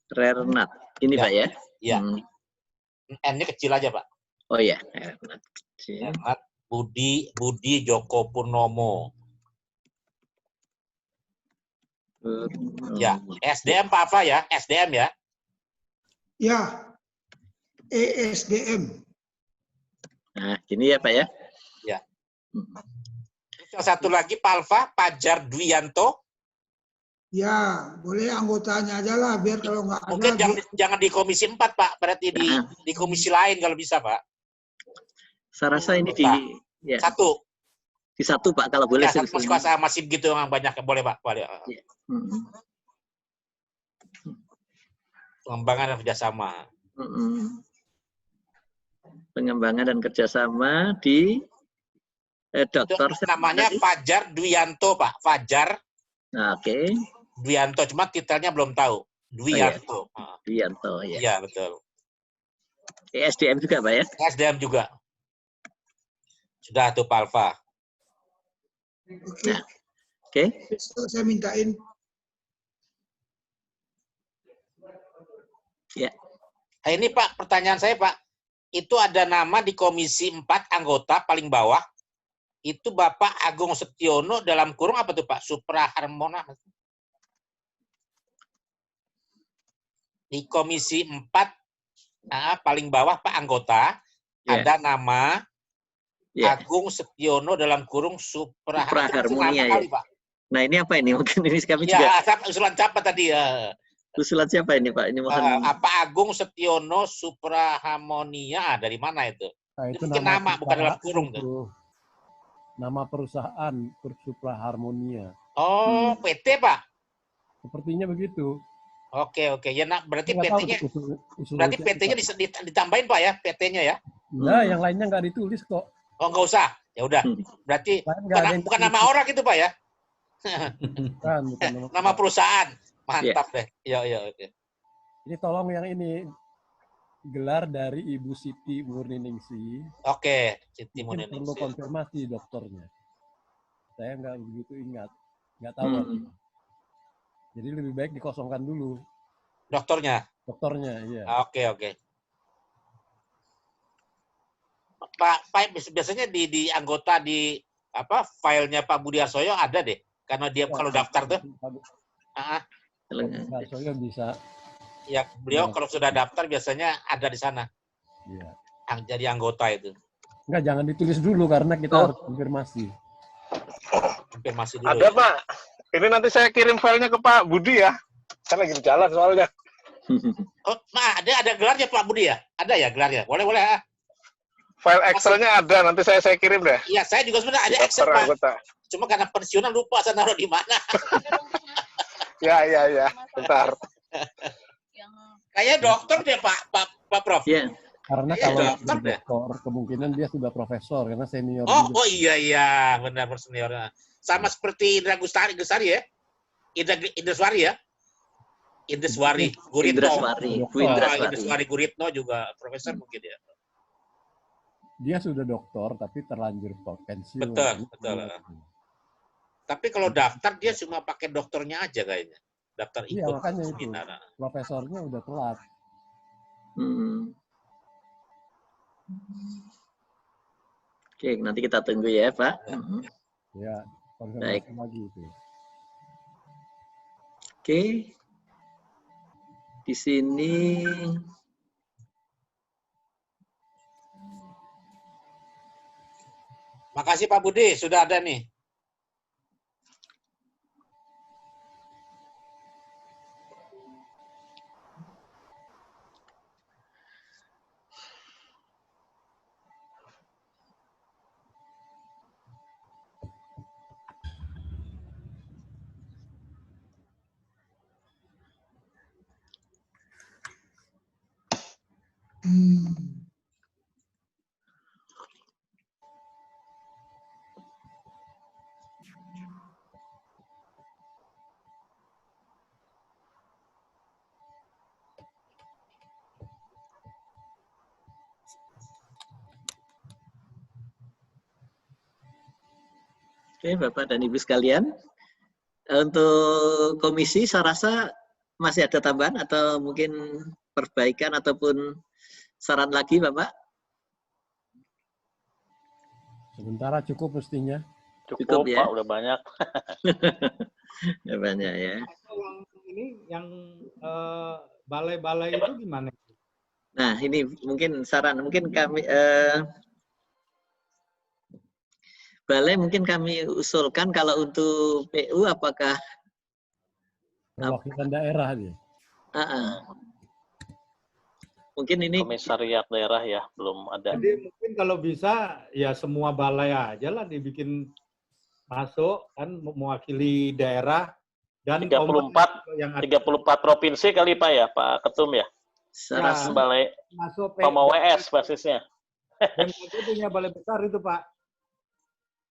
Rernat. Ini Ya. Pak ya? Iya. N-nya kecil aja, Pak. Oh ya, Rernat. Rernat Budi Joko Purnomo. Ya, SDM Pak Alfa ya, SDM ya. Ya, ESDM. Nah, gini ya Pak ya. Ya. Yang satu lagi Pak Alfa, Fajar Dwianto. Ya, boleh anggotanya aja lah, biar kalau nggak ada. Mungkin jangan di komisi 4 Pak, berarti di komisi lain kalau bisa Pak. Saya rasa ini di ya. Satu. Di satu Pak, kalau boleh. Ya, satu kuasa masih begitu yang banyak, boleh Pak. Boleh. Ya. Pengembangan dan kerjasama. Pengembangan dan kerjasama di dokter. Namanya Fajar Dwianto Pak, Fajar. Nah, oke. Dwianto, cuma titelnya belum tahu. Dwianto. Oh, ya. Dwianto ya. Iya betul. SDM juga Pak ya? SDM juga. Sudah tuh Pak Alfa. Oke. Nah, oke. Saya mintain. Ya. Nah, ini Pak, pertanyaan saya Pak, itu ada nama di komisi 4 anggota paling bawah, itu Bapak Agung Setiono dalam kurung apa tuh Pak? Supraharmona. Di komisi 4 paling bawah Pak anggota, ada nama Agung Setiono dalam kurung Supraharmonia ya. Pak. Nah ini apa ini? Mungkin ini kami ya, juga. Usulan siapa tadi ya? Usulan siapa ini Pak? Ini mohon. Apa Agung Setiono Supraharmonia dari mana itu? Nah, itu mungkin nama bukan dalam kurung tuh. Nama perusahaan Supraharmonia. Oh, PT Pak? Sepertinya begitu. Oke. Ya, berarti PT-nya berarti PT-nya ditambahin Pak ya, PT-nya ya? Nah, yang lainnya nggak ditulis kok. Oh, nggak usah. Ya udah. Berarti bukan nama orang itu Pak ya? Bukan nama perusahaan. Mantap deh. Iya, oke. Ini tolong yang ini gelar dari Ibu Siti Murniningsi. Oke, Siti Murniningsi. Perlu konfirmasi dokternya. Saya nggak begitu ingat, nggak tahu. Jadi lebih baik dikosongkan dulu. Dokternya? Dokternya, iya. Oke. Pak, biasanya di anggota di filenya Pak Budi Harsoyo ada deh, karena dia kalau daftar tuh. Harsoyo bisa. Ya, beliau kalau sudah daftar biasanya ada di sana. Iya. Jadi anggota itu. Enggak, jangan ditulis dulu karena kita harus konfirmasi. Konfirmasi dulu. Ada Pak. Ini nanti saya kirim filenya ke Pak Budi ya. Saya lagi di jalan soalnya. Oh, ada gelarnya Pak Budi ya? Ada ya gelarnya? Boleh. File Excel-nya ada, nanti saya kirim deh. Iya, saya juga sebenarnya ada Excel Pak. Cuma karena pensiunan lupa saya naruh di mana. Ya. Bentar. Kayak dokter deh Pak Prof. Iya. Karena kalau dokter kemungkinan dia sudah profesor karena senior. Oh iya, benar seniornya. Sama seperti Indra Gustari ya? Indeswari ya? Indeswari Guritno. Indeswari Guritno juga profesor mungkin ya. Dia sudah doktor tapi terlanjur pensiun. Betul. Tapi kalau daftar dia cuma pakai dokternya aja kayaknya. Daftar ikut. Iya, makanya itu. Profesornya udah telat. Oke, nanti kita tunggu ya, Pak. Ya, konfirmasi lagi itu. Oke. Di sini makasih Pak Budi, sudah ada nih. Oke, Bapak dan Ibu sekalian. Untuk komisi, saya rasa masih ada tambahan atau mungkin perbaikan ataupun saran lagi, Bapak? Sementara cukup mestinya. Cukup ya? Pak, udah banyak. Udah banyak ya. Yang balai-balai itu gimana? Nah, ini mungkin saran, mungkin kami balai mungkin kami usulkan kalau untuk PU apakah perwakilan daerah dia. Mungkin ini komisariat daerah ya belum ada. Jadi mungkin kalau bisa ya semua balai aja lah dibikin masuk kan mewakili daerah dan 34 provinsi kali Pak ya, Pak Ketum ya. Sarasa. Balai masuk PMWS basisnya. BMKG punya balai besar itu Pak.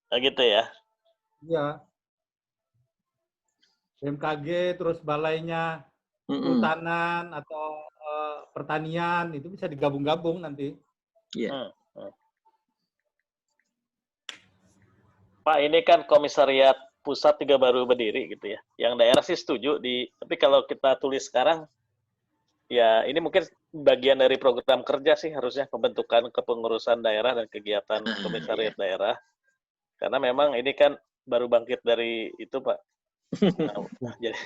Nah, gitu ya. Iya. BMKG terus balainya kehutanan atau pertanian itu bisa digabung-gabung nanti. Iya. Pak, ini kan komisariat pusat juga baru berdiri gitu ya. Yang daerah sih setuju tapi kalau kita tulis sekarang ya ini mungkin bagian dari program kerja sih harusnya pembentukan kepengurusan daerah dan kegiatan komisariat daerah. Karena memang ini kan baru bangkit dari itu, Pak. Nah, jadi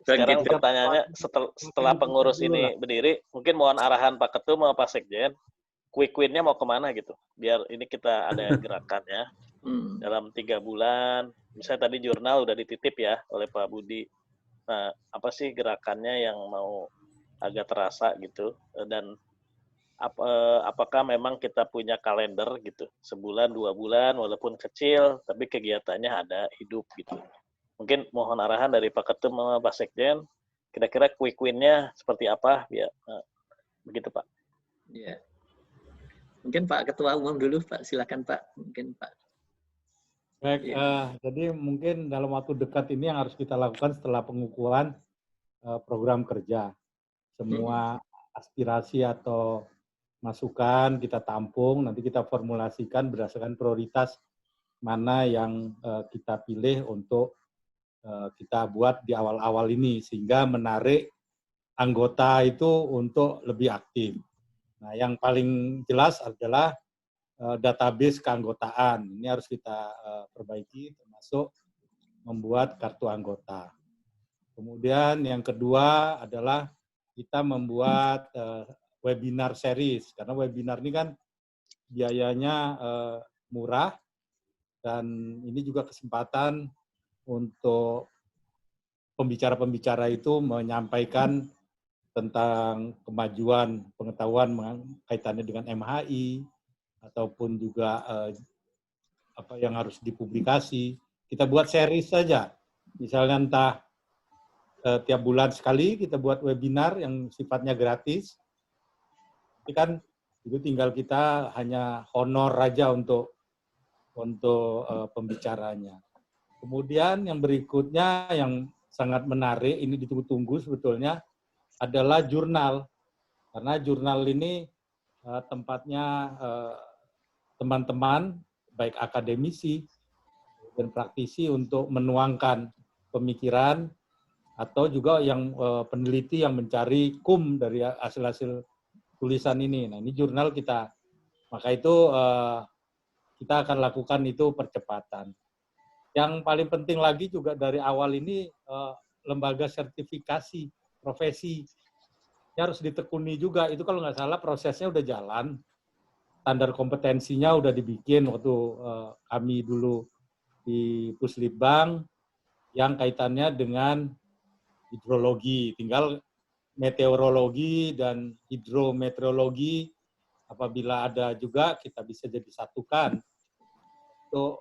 sekarang pertanyaannya setelah pengurus ini berdiri, mungkin mohon arahan Pak Ketum sama Pak Sekjen, quick win-nya mau kemana gitu, biar ini kita ada gerakannya dalam 3 bulan. Misalnya tadi jurnal udah dititip ya oleh Pak Budi. Nah, apa sih gerakannya yang mau agak terasa gitu, dan apakah memang kita punya kalender gitu, sebulan 2 bulan walaupun kecil tapi kegiatannya ada hidup gitu. Mungkin mohon arahan dari Pak Ketum sama Pak Sekjen, kira-kira quick win-nya seperti apa ya, begitu Pak. Iya. Mungkin Pak Ketua Umum dulu Pak, silakan Pak. Mungkin Pak. Baik, jadi mungkin dalam waktu dekat ini yang harus kita lakukan setelah pengukuhan program kerja. Semua aspirasi atau masukan kita tampung, nanti kita formulasikan berdasarkan prioritas mana yang kita pilih untuk kita buat di awal-awal ini, sehingga menarik anggota itu untuk lebih aktif. Nah, yang paling jelas adalah database keanggotaan. Ini harus kita perbaiki, termasuk membuat kartu anggota. Kemudian yang kedua adalah kita membuat webinar series, karena webinar ini kan biayanya murah, dan ini juga kesempatan untuk pembicara-pembicara itu menyampaikan tentang kemajuan pengetahuan kaitannya dengan MHI, ataupun juga apa yang harus dipublikasi. Kita buat series saja, misalnya entah tiap bulan sekali kita buat webinar yang sifatnya gratis. Itu kan itu tinggal kita hanya honor aja untuk pembicaranya. Kemudian yang berikutnya yang sangat menarik, ini ditunggu-tunggu sebetulnya, adalah jurnal. Karena jurnal ini tempatnya teman-teman, baik akademisi dan praktisi, untuk menuangkan pemikiran, atau juga yang peneliti yang mencari dari hasil-hasil tulisan ini. Nah, ini jurnal kita. Maka itu kita akan lakukan itu percepatan. Yang paling penting lagi juga dari awal ini lembaga sertifikasi profesi harus ditekuni juga. Itu kalau nggak salah prosesnya udah jalan, standar kompetensinya udah dibikin waktu kami dulu di Puslitbang yang kaitannya dengan hidrologi. Tinggal meteorologi dan hidrometeorologi apabila ada juga kita bisa jadi satukan untuk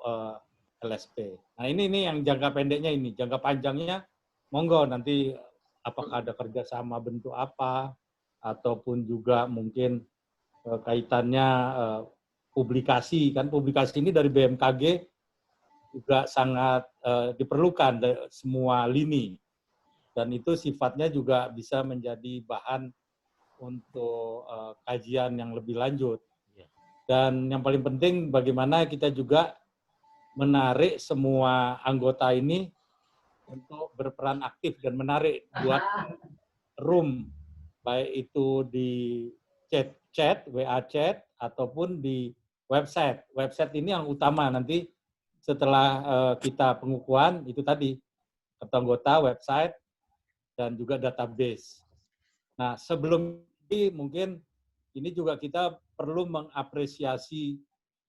LSP. Nah ini yang jangka pendeknya ini, jangka panjangnya monggo nanti apakah ada kerjasama bentuk apa, ataupun juga mungkin kaitannya publikasi, kan publikasi ini dari BMKG juga sangat diperlukan semua lini, dan itu sifatnya juga bisa menjadi bahan untuk kajian yang lebih lanjut. Dan yang paling penting bagaimana kita juga menarik semua anggota ini untuk berperan aktif dan menarik buat room, baik itu di chat, WA chat, ataupun di website. Website ini yang utama nanti setelah kita pengukuhan, itu tadi, kartu anggota, website, dan juga database. Nah, sebelum ini mungkin ini juga kita perlu mengapresiasi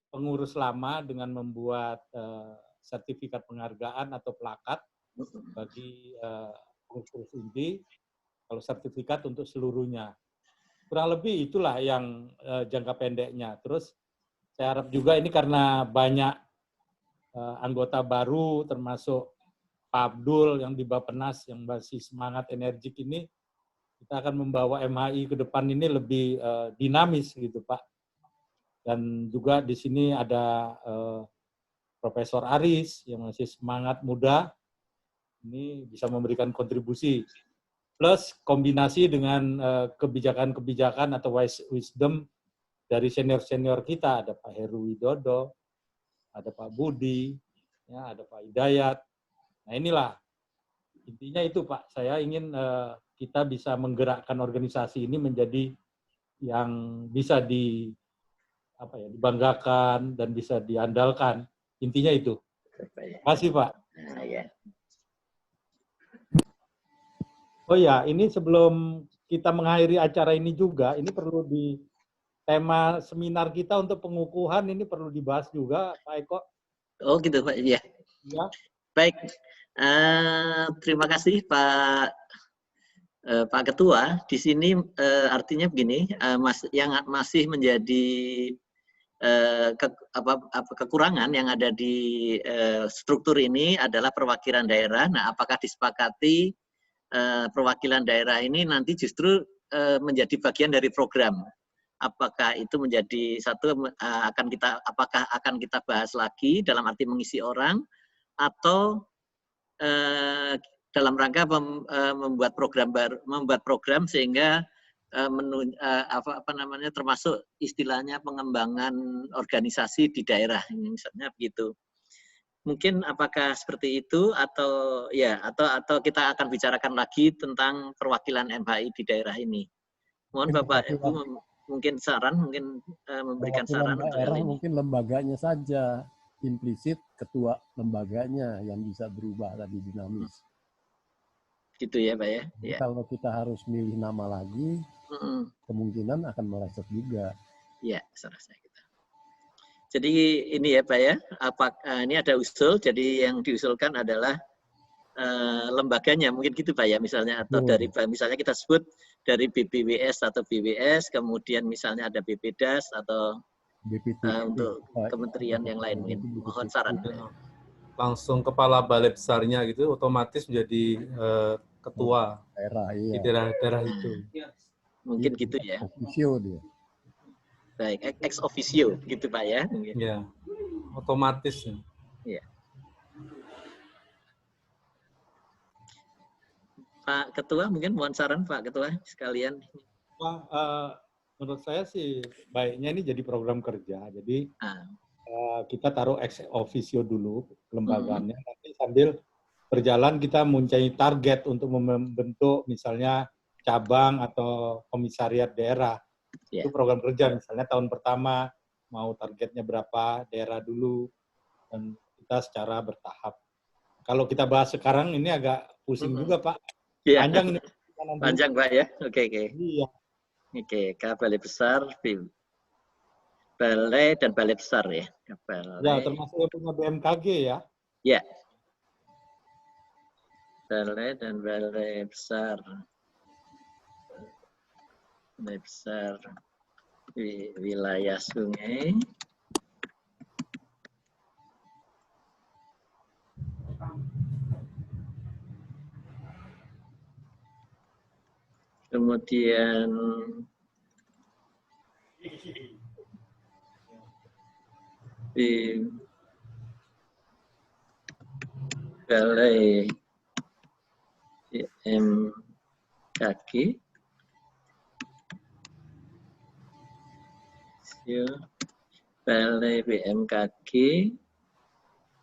pengurus lama dengan membuat sertifikat penghargaan atau plakat bagi pengurus inti, kalau sertifikat untuk seluruhnya. Kurang lebih itulah yang jangka pendeknya. Terus saya harap juga ini karena banyak anggota baru, termasuk Pak Abdul yang di Bappenas yang masih semangat energik ini, kita akan membawa MHI ke depan ini lebih dinamis gitu Pak. Dan juga di sini ada Profesor Aris yang masih semangat muda, ini bisa memberikan kontribusi. Plus kombinasi dengan kebijakan-kebijakan atau wisdom dari senior-senior kita, ada Pak Heru Widodo, ada Pak Budi, ya, ada Pak Hidayat. Nah inilah, intinya itu Pak, saya ingin kita bisa menggerakkan organisasi ini menjadi yang bisa dibanggakan dan bisa diandalkan. Intinya itu. Terima kasih Pak. Oh ya, ini sebelum kita mengakhiri acara ini juga, ini perlu tema seminar kita untuk pengukuhan ini perlu dibahas juga, Pak Eko. Oh gitu Pak, iya. Ya. Baik, terima kasih Pak Ketua. Di sini artinya begini, yang masih menjadi kekurangan yang ada di struktur ini adalah perwakilan daerah. Nah, apakah disepakati perwakilan daerah ini nanti justru menjadi bagian dari program? Apakah itu menjadi satu apakah akan kita bahas lagi dalam arti mengisi orang, atau dalam rangka membuat program sehingga termasuk istilahnya pengembangan organisasi di daerah ini misalnya begitu. Mungkin apakah seperti itu atau kita akan bicarakan lagi tentang perwakilan MHI di daerah ini. Mohon Bapak Ibu mungkin memberikan saran untuk hal ini. Mungkin lembaganya saja, implisit ketua lembaganya yang bisa berubah tadi dinamis. Gitu ya Pak ya. Ya. Kalau kita harus milih nama lagi, kemungkinan akan meleset juga. Iya, serasa kita. Jadi ini ya Pak ya, ini ada usul, jadi yang diusulkan adalah lembaganya, mungkin gitu Pak ya, misalnya, atau dari misalnya kita sebut dari BPWS atau BWS, kemudian misalnya ada BPDAS atau untuk kementerian yang lain, mungkin. Mohon saran. Langsung kepala balai besarnya gitu, otomatis menjadi ketua daerah, di daerah itu. Mungkin gitu ya. Officio dia. Baik, ex officio gitu Pak ya. Ya, otomatis. Ya. Pak Ketua, mungkin mohon saran Pak Ketua sekalian. Menurut saya sih baiknya ini jadi program kerja. Jadi kita taruh ex officio dulu kelembagaannya, nanti sambil berjalan kita mempunyai target untuk membentuk misalnya cabang atau komisariat daerah. Itu program kerja, misalnya tahun pertama mau targetnya berapa daerah dulu, dan kita secara bertahap. Kalau kita bahas sekarang ini agak pusing juga Pak. Panjang ini. Panjang Pak ya. Oke. Iya. Oke, balai besar, balai dan balai besar ya. Ya, termasuk yang punya BMKG ya. Ya. Balai dan balai besar. Balai besar di wilayah sungai. Kemudian di balai BMKG, balai BMKG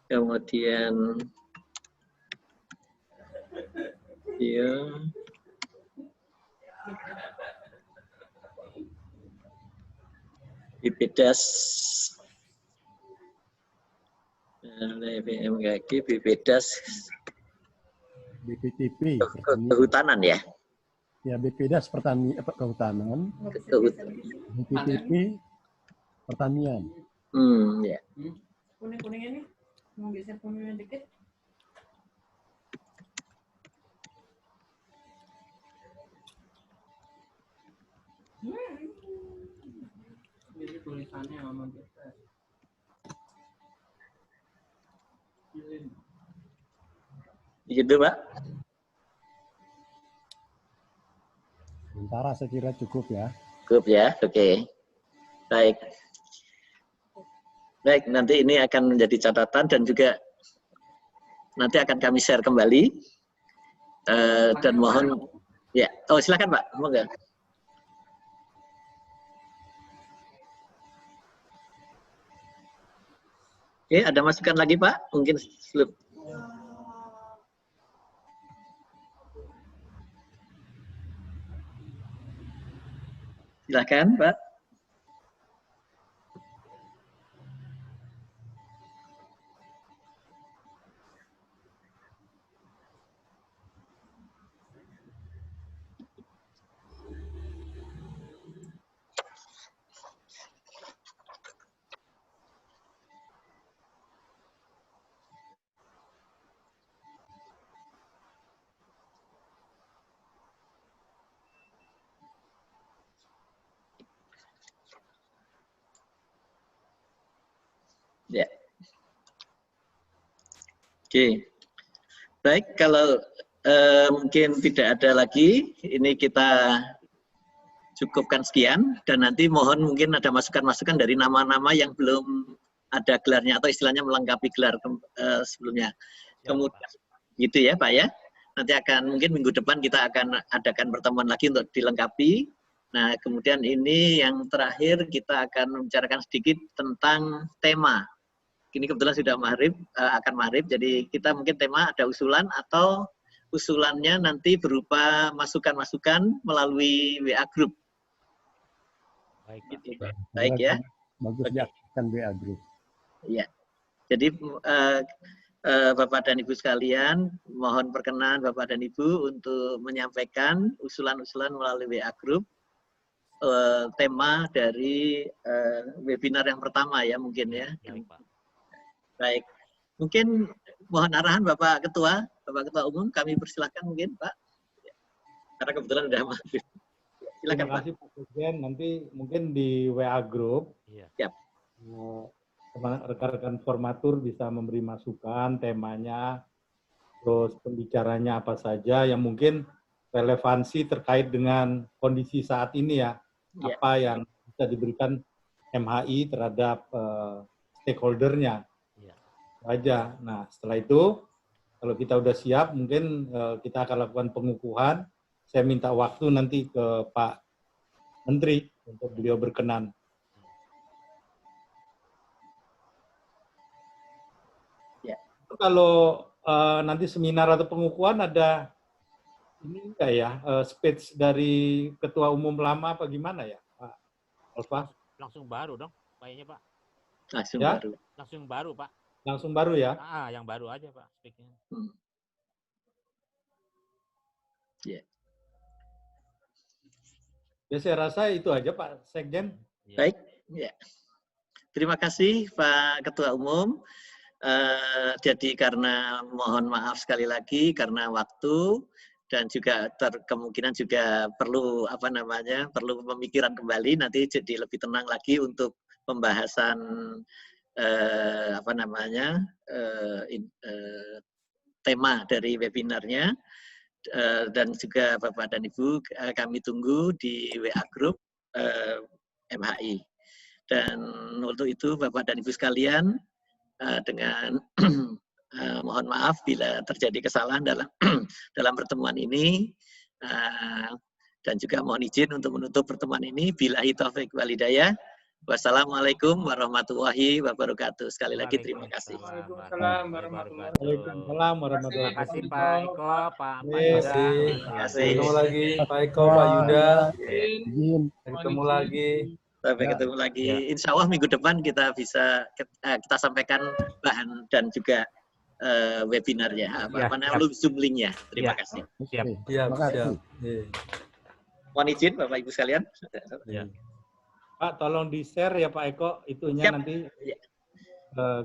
Kemudian ya BPDAS, BMKG, BPDAS, BPTP, kehutanan ya. Ya, BPDAS kehutanan, BPTP pertanian. Ya. Kuning-kuningnya nih, mau geser kuningnya dikit. Jadi tulisannya sama kita. Gitu, Pak. Sementara saya kira cukup ya. Cukup ya, oke. Baik. Baik, nanti ini akan menjadi catatan dan juga nanti akan kami share kembali. Dan mohon, ya, oh silakan Pak, semoga. Oke, ada masukan lagi Pak? Mungkin sebelum. Silakan Pak. Ya. Oke. Baik, kalau mungkin tidak ada lagi, ini kita cukupkan sekian dan nanti mohon mungkin ada masukan-masukan dari nama-nama yang belum ada gelarnya atau istilahnya melengkapi gelar sebelumnya. Kemudian gitu ya, Pak ya. Nanti akan mungkin minggu depan kita akan adakan pertemuan lagi untuk dilengkapi. Nah, kemudian ini yang terakhir kita akan membicarakan sedikit tentang tema. Ini kebetulan sudah akan maghrib, jadi kita mungkin tema ada usulan atau usulannya nanti berupa masukan-masukan melalui WA Group. Baik, gitu, baik ya. Bagus ya, kan WA Group. Iya. Jadi Bapak dan Ibu sekalian, mohon perkenan Bapak dan Ibu untuk menyampaikan usulan-usulan melalui WA Group. Tema dari webinar yang pertama ya mungkin ya. Baik, mungkin mohon arahan Bapak Ketua Umum, kami persilahkan mungkin Pak. Karena kebetulan sudah maghrib. Silakan Terima kasih Pak Presiden. Nanti mungkin di WA Group, Siap. rekan-rekan formatur bisa memberi masukan temanya, terus pembicaranya apa saja yang mungkin relevansi terkait dengan kondisi saat ini ya. Apa yang bisa diberikan MHI terhadap stakeholder-nya. Aja. Nah, setelah itu kalau kita udah siap, mungkin kita akan lakukan pengukuhan. Saya minta waktu nanti ke Pak Menteri untuk beliau berkenan. Ya. Kalau nanti seminar atau pengukuhan ada ini enggak ya speech dari Ketua Umum lama apa gimana ya, Pak Alfa? Langsung baru dong, kayaknya Pak. Langsung ya? baru. Langsung baru Pak. Langsung baru ya? Yang baru aja Pak speaknya. Yeah. Ya saya rasa itu aja Pak Sekjen. Baik, ya. Terima kasih Pak Ketua Umum. Jadi karena mohon maaf sekali lagi karena waktu dan juga kemungkinan juga perlu perlu pemikiran kembali nanti jadi lebih tenang lagi untuk pembahasan tema dari webinarnya dan juga Bapak dan Ibu kami tunggu di WA Group MHI. Dan untuk itu Bapak dan Ibu sekalian dengan mohon maaf bila terjadi kesalahan dalam pertemuan ini dan juga mohon izin untuk menutup pertemuan ini. Billahi taufik wal hidayah. Wassalamualaikum warahmatullahi wabarakatuh. Sekali lagi terima kasih. Waalaikumsalam warahmatullahi Waalaikumsalam warahmatullahi Terima kasih wabarakatuh. Pak Eko, Pak Terima Yuda. Terima kasih. Ketemu lagi Pak Eko, Pak Yuda. Ketemu lagi. Sampai ketemu lagi. Insya Allah minggu depan kita bisa kita sampaikan bahan dan juga webinarnya. Apa namanya? Zoom link-nya. Terima kasih. Siap. Siap, siap. Mohon izin Bapak Ibu sekalian. Ya. Pak, tolong di-share ya Pak Eko, itunya Siap. nanti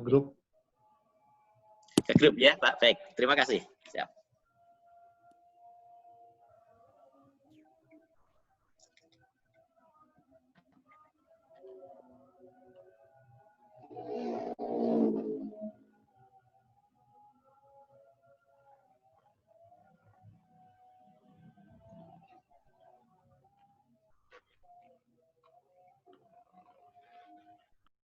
grup. Ke grup ya Pak. Baik. Terima kasih.